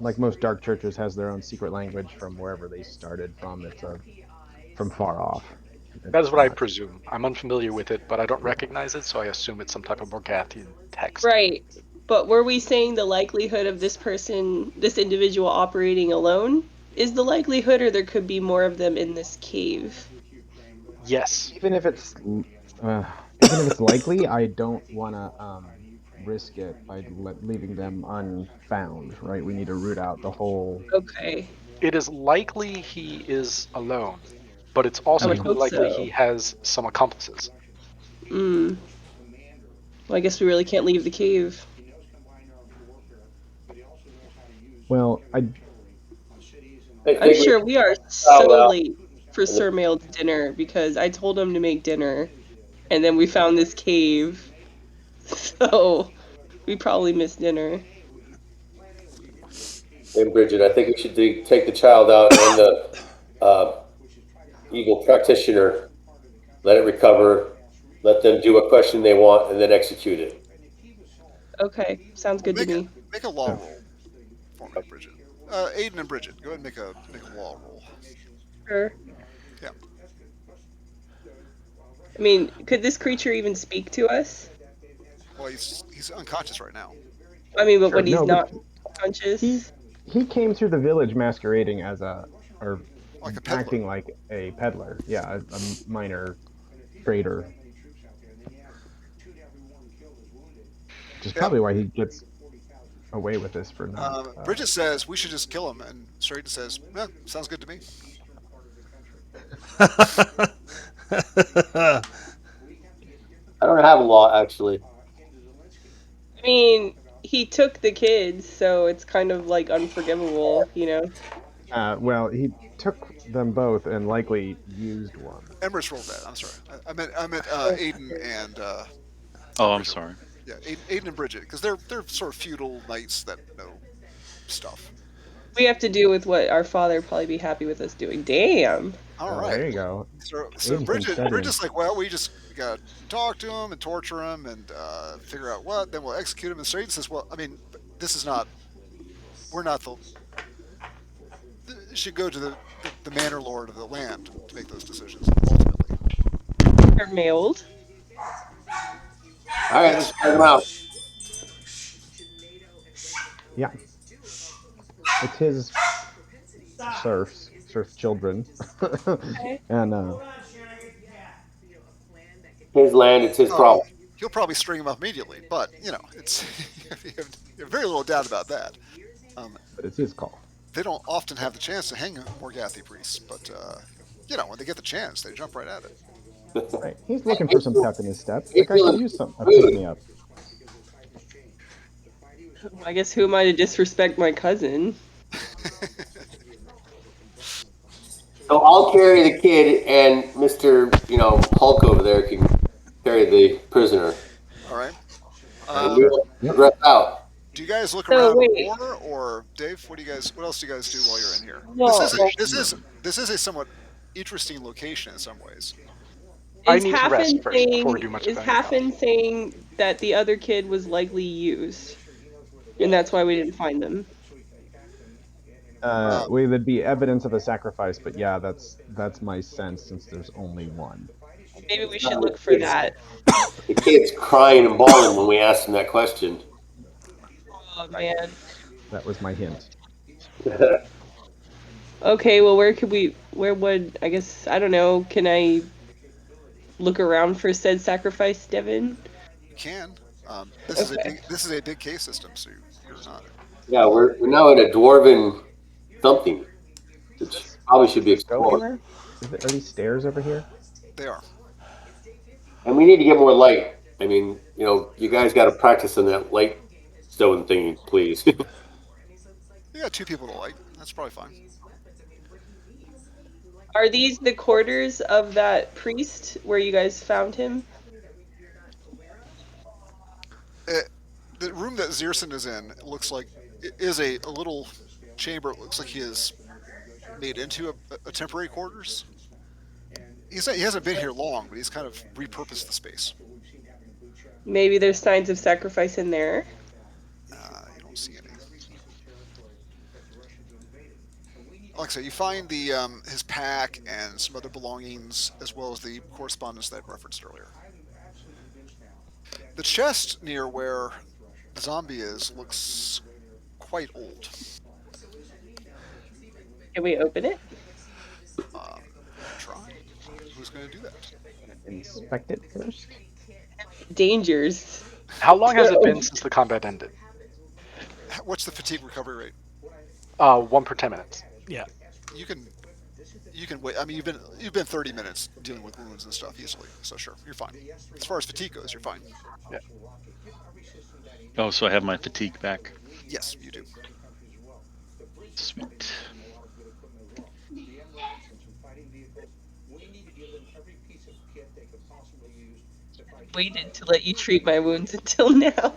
like most dark churches, has their own secret language from wherever they started from. It's from far off. That is It's what I not- presume. I'm unfamiliar with it, but I don't recognize it, so I assume it's some type of Morgathian text. Right. But were we saying the likelihood of this individual operating alone is the likelihood, or there could be more of them in this cave? Yes. Even if it's likely, I don't want to risk it by leaving them unfound. Right? We need to root out the whole. Okay. It is likely he is alone, but it's I also would equally hope likely so. he has some accomplices. Well, I guess we really can't leave the cave. Well, I'm sure we are so late for Sir Mail's dinner because I told him to make dinner, and then we found this cave. So we probably missed dinner. And Bridget, I think we should take the child out and the Eagle practitioner, let it recover, let them do what question they want, and then execute it. Okay, sounds good to me. Make a law roll for me, Bridget. Aiden and Bridget, go ahead and make a law roll. Sure. Yeah. I mean, could this creature even speak to us? Well, he's unconscious right now. I mean, but Sure, when he's no, not but conscious. he came through the village masquerading as or Like a peddler. acting like a peddler. Yeah, a minor trader. Which is probably why he gets away with this for not. Bridget says we should just kill him, and Straighten says, sounds good to me. I don't have a law, actually. I mean, he took the kids, so it's kind of like unforgivable, you know? Well, he took them both and likely used one. Emrys rolled that. I'm sorry. I meant Aiden and. Oh, I'm sorry. Yeah, Aiden and Bridget, because they're sort of feudal knights that know stuff. We have to do with what our father would probably be happy with us doing. Damn. All Oh, right. there you go. So Aiden's been Bridget's studying. like, well, we gotta talk to him and torture him and figure out what. Then we'll execute him. And Straighten says, well, I mean, this is not. We're not the. Should go to the manor lord of the land to make those decisions ultimately. They're mailed. All right, let's check them out. Yeah. It's his serf children. And His land, it's his problem. He'll probably string him up immediately, but it's you have very little doubt about that. but it's his call. They don't often have the chance to hang Morgathi priests, but when they get the chance, they jump right at it. Right. He's looking for some pep in his step. Like, I could use some pick me up. I guess who am I to disrespect my cousin? So I'll carry the kid, and Mr. Hulk over there can carry the prisoner. All right. And we'll dress out. Do you guys look So, around wait. more, or Dave? What else do you guys do while you're in here? Well, This is a somewhat interesting location in some ways. I Is need to rest Hafen first before we do much of anything else. Hafen saying that the other kid was likely used, and that's why we didn't find them? There'd be evidence of a sacrifice, but yeah, that's my sense since there's only one. Maybe we should look for that. The kid's crying and bawling when we asked him that question. Oh man. That was my hint. Okay, well, where would, I guess, I don't know, can I look around for said sacrifice, Devin? You can. This is a Okay. big cave system, so you're not. Yeah, we're now in a dwarven something, which probably should Does be this go explored. anywhere? Are these stairs over here? They are. And we need to get more light. I mean, you guys got to practice on that light stone thingy, please. You got two people to like. That's probably fine. Are these the quarters of that priest where you guys found him? Uh the room that Zierson is in looks like it is a little chamber. It looks like he is made into a temporary quarters. He hasn't been here long, but he's kind of repurposed the space. Maybe there's signs of sacrifice in there. You don't see any. Like I said, you find the his pack and some other belongings, as well as the correspondence that I referenced earlier. The chest near where the zombie is looks quite old. Can we open it? You can try. Who's going to do that? Inspect it first. Dangers. How long has it So- been since the combat ended? What's the fatigue recovery rate? 1 per 10 minutes. Yeah. You can wait. I mean, you've been 30 minutes dealing with wounds and stuff easily, so sure, you're fine. As far as fatigue goes, you're fine. Yeah. Oh, so I have my fatigue back. Yes, you do. Sweet. Waited to let you treat my wounds until now.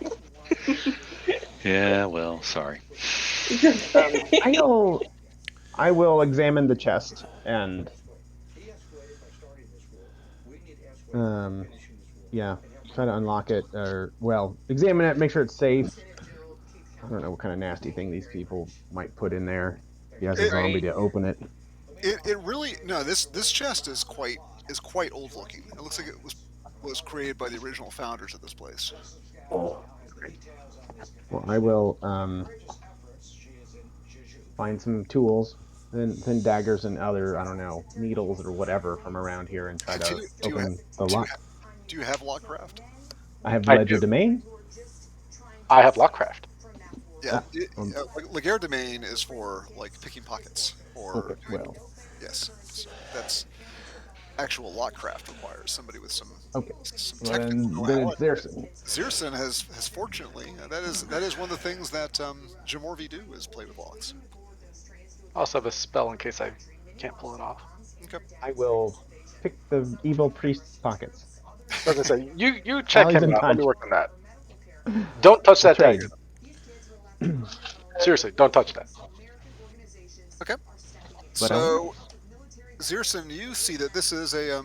Yeah, well, sorry. I will examine the chest and yeah, try to unlock it or examine it, make sure it's safe. I don't know what kind of nasty thing these people might put in there. He has a zombie to open it. It really no. This chest is quite old looking. It looks like it was created by the original founders of this place. Well, I will find some tools, then daggers and other, I don't know, needles or whatever from around here and try to open the lock. Do you have Lockcraft? I have I Ledger do. Domain. I have Lockcraft. Yeah, um, Laguerre Domain is for like picking pockets or Okay, well, yes. So that's actual Lockcraft requires somebody with some okay. technical Then know-how. it's Zerson. Zierson has fortunately that is one of the things that Jamorvi do is play with locks. I also have a spell in case I can't pull it off. Okay. I will pick the evil priest's pockets. I was gonna say, you check he's him out. Let unconscious. me work on that. Don't touch that Try. dagger. Seriously, don't touch that. Okay. But, So Zierson, you see that this is a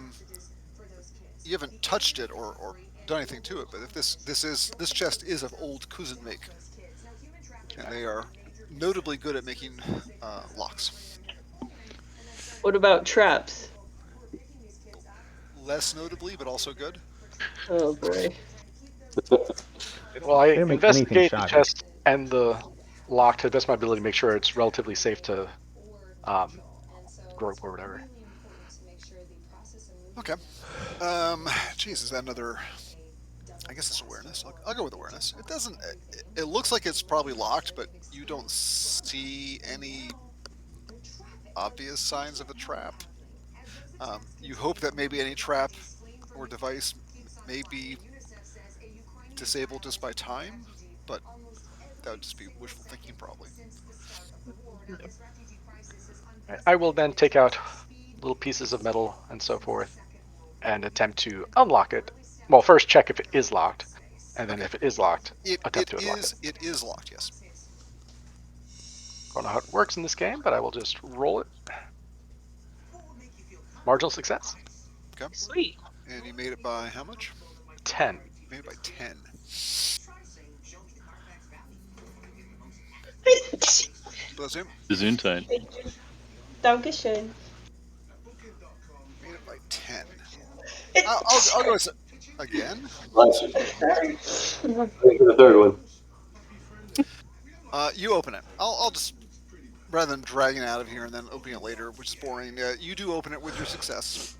you haven't touched it or done anything to it, but if this chest is of old Kuzan make, and they are notably good at making locks. What about traps? Less notably, but also good. Oh boy. Well, I They don't make anything investigate the shoddy. chest and the lock to the best of my ability to make sure it's relatively safe to grope or whatever. Okay. Geez, is that another? I guess it's awareness. I'll go with awareness. It doesn't. It looks like it's probably locked, but you don't see any obvious signs of a trap. You hope that maybe any trap or device may be disabled just by time, but that would just be wishful thinking, probably. I will then take out little pieces of metal and so forth and attempt to unlock it. Well, first check if it is locked, and then if it is locked, attempt to unlock it. It is locked. Yes. I don't know how it works in this game, but I will just roll it. Marginal success. Okay. Sweet. And you made it by how much? 10. Made it by 10. Bless him. Gesundheit. Dankeschön. Made it by 10. I'll go with again. Bless you. Sorry. Take the third one. You open it. I'll just rather than dragging it out of here and then opening it later, which is boring. You do open it with your success.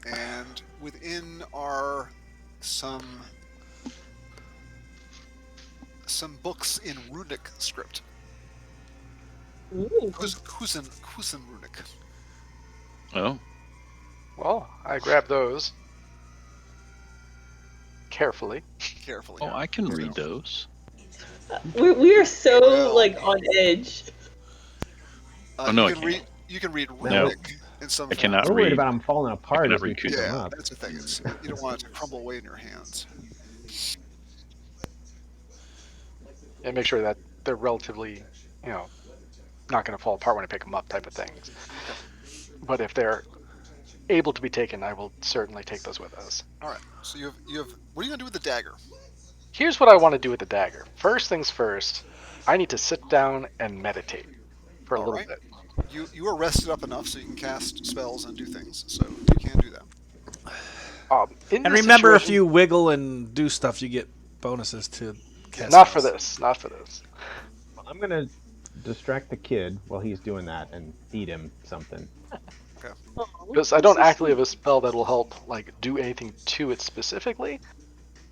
and within are some some books in runic script. Ooh. Kusen runic. Oh, Well, I grab those carefully. Carefully oh, here. I can So, read those. We are so well, like on edge. Oh you no, I can can't. read Now No, runic in some I cannot forms. we're worried read. about them falling I apart cannot as we read pick them Yeah, Kusan. up. that's the thing. It's you don't want it to crumble away in your hands. And make sure that they're relatively, you know, not going to fall apart when I pick them up, type of things. Okay. But if they're able to be taken, I will certainly take those with us. All right. So you have. What are you gonna do with the dagger? Here's what I want to do with the dagger. First things first, I need to sit down and meditate for a All little right. bit. You are rested up enough so you can cast spells and do things. So you can do that. In And this remember, if situation, you wiggle and do stuff, you get bonuses to cast Yes. not for spells. this, not for this. Well, I'm gonna distract the kid while he's doing that and feed him something. Okay. Oh, Because I don't actually have a spell that will help like do anything to it specifically.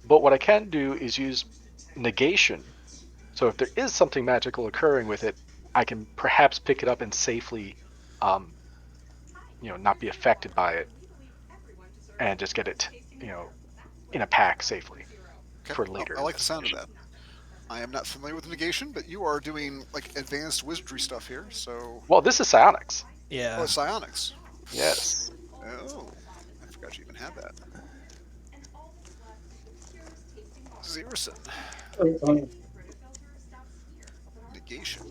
But what I can do is use negation. So if there is something magical occurring with it, I can perhaps pick it up and safely, um, not be affected by it, and just get it, you know, in a pack safely Okay. for Oh, later I like the sound of investigation. that. I am not familiar with negation, but you are doing like advanced wizardry stuff here. So, Well, this is psionics. oh, Yeah. it's psionics. Yes. Oh, I forgot you even had that. Zerison. Negation.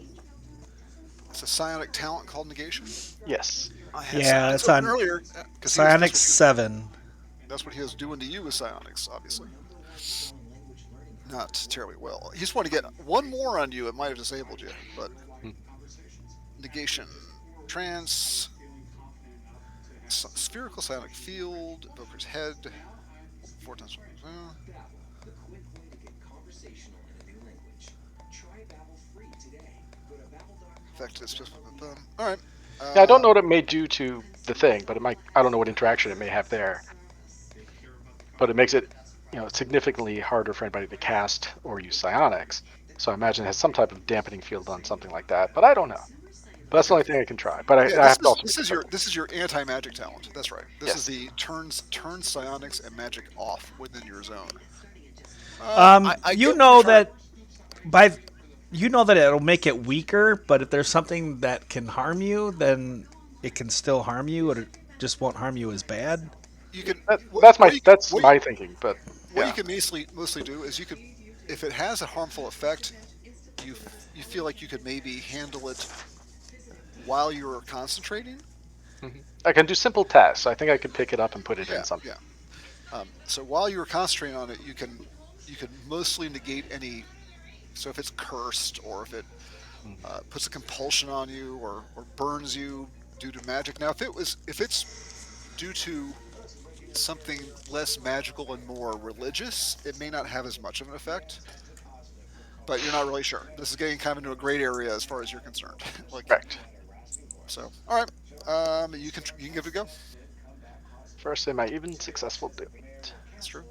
It's a psionic talent called negation. Yes. I had Yeah, psionics it's open on earlier because Psionics 7. that's what he was doing to you with psionics, obviously. Not terribly well. He just wanted to get one more on you. It might have disabled you, but Hmm. negation, trance, spherical psionic field, evoker's head, 4 times. Effect is just. All right. Yeah, I don't know what it may do to the thing, but it might. I don't know what interaction it may have there. But it makes it, significantly harder for anybody to cast or use psionics. So I imagine it has some type of dampening field on something like that. But I don't know. But that's the Okay. only thing I can try. But Yeah, I have to also make this a is your judgment. anti magic talent. That's right. This is Yes. the turn psionics and magic off within your zone. I You get what you're know trying. that by you know that it'll make it weaker, but if there's something that can harm you, then it can still harm you, or it just won't harm you as bad. You can That, what that's what my you that's what you, my thinking. But what you yeah. can mostly do is you could, if it has a harmful effect, you feel like you could maybe handle it while you're concentrating. I can do simple tasks. I think I could pick it up and put it in Yeah, something. yeah. So while you're concentrating on it, you can mostly negate any. So if it's cursed or if it puts a compulsion on you or burns you due to magic. Now, if it's due to something less magical and more religious, it may not have as much of an effect. But you're not really sure. This is getting kind of into a great area as far as you're concerned. Like Correct. so. All right. You can give it a go. First, am I even successful doing it? That's true.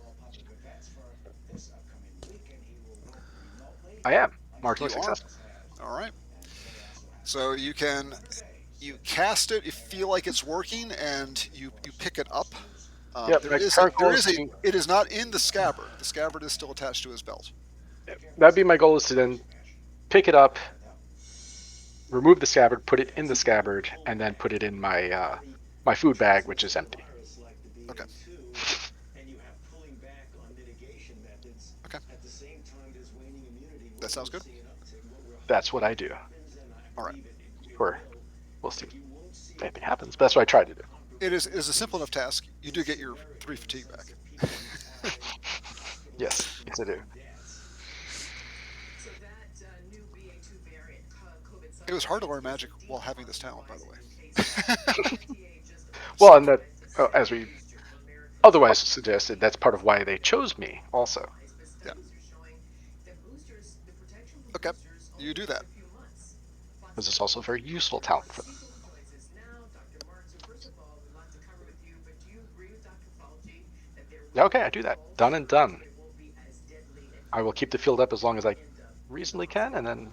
I am marginally You are. successful. All right. So you cast it. You feel like it's working, and you pick it up. Yep. My current goal There is is a to. it is not in the scabbard. The scabbard is still attached to his belt. That'd be my goal is to then pick it up, remove the scabbard, put it in the scabbard, and then put it in my food bag, which is empty. Okay. Okay. That sounds good. That's what I do. All right. Or we'll see if anything happens. But that's what I try to do. It is a simple enough task. You do get your 3 fatigue back. Yes, yes I do. It was hard to learn magic while having this talent, by the way. Well, and that, as we otherwise suggested, that's part of why they chose me also. Yeah. Okay. You do that. Because it's also a very useful talent for them. Yeah, okay, I do that. Done and done. I will keep the field up as long as I reasonably can, and then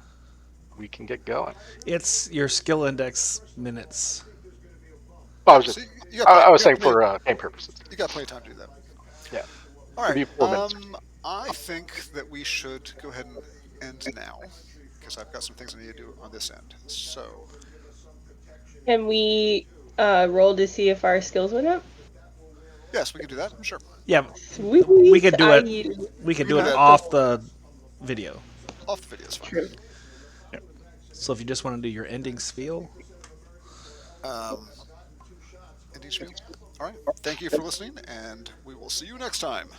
we can get going. It's your skill index minutes. Well, I Yeah, was just, so you got I was you got saying plenty for game purposes. you got plenty of time to do that. Yeah, All it'd right. be 4 minutes. I think that we should go ahead and end now because I've got some things I need to do on this end. So Can we roll to see if our skills went up? yes, we can do that. Sure, Yeah, we Sweet. could do I it. use. We we could can do do it that off the video. off the video is fine. True. So if you just want to do your ending spiel, Um, ending spiel. All right. Thank you for listening, and we will see you next time.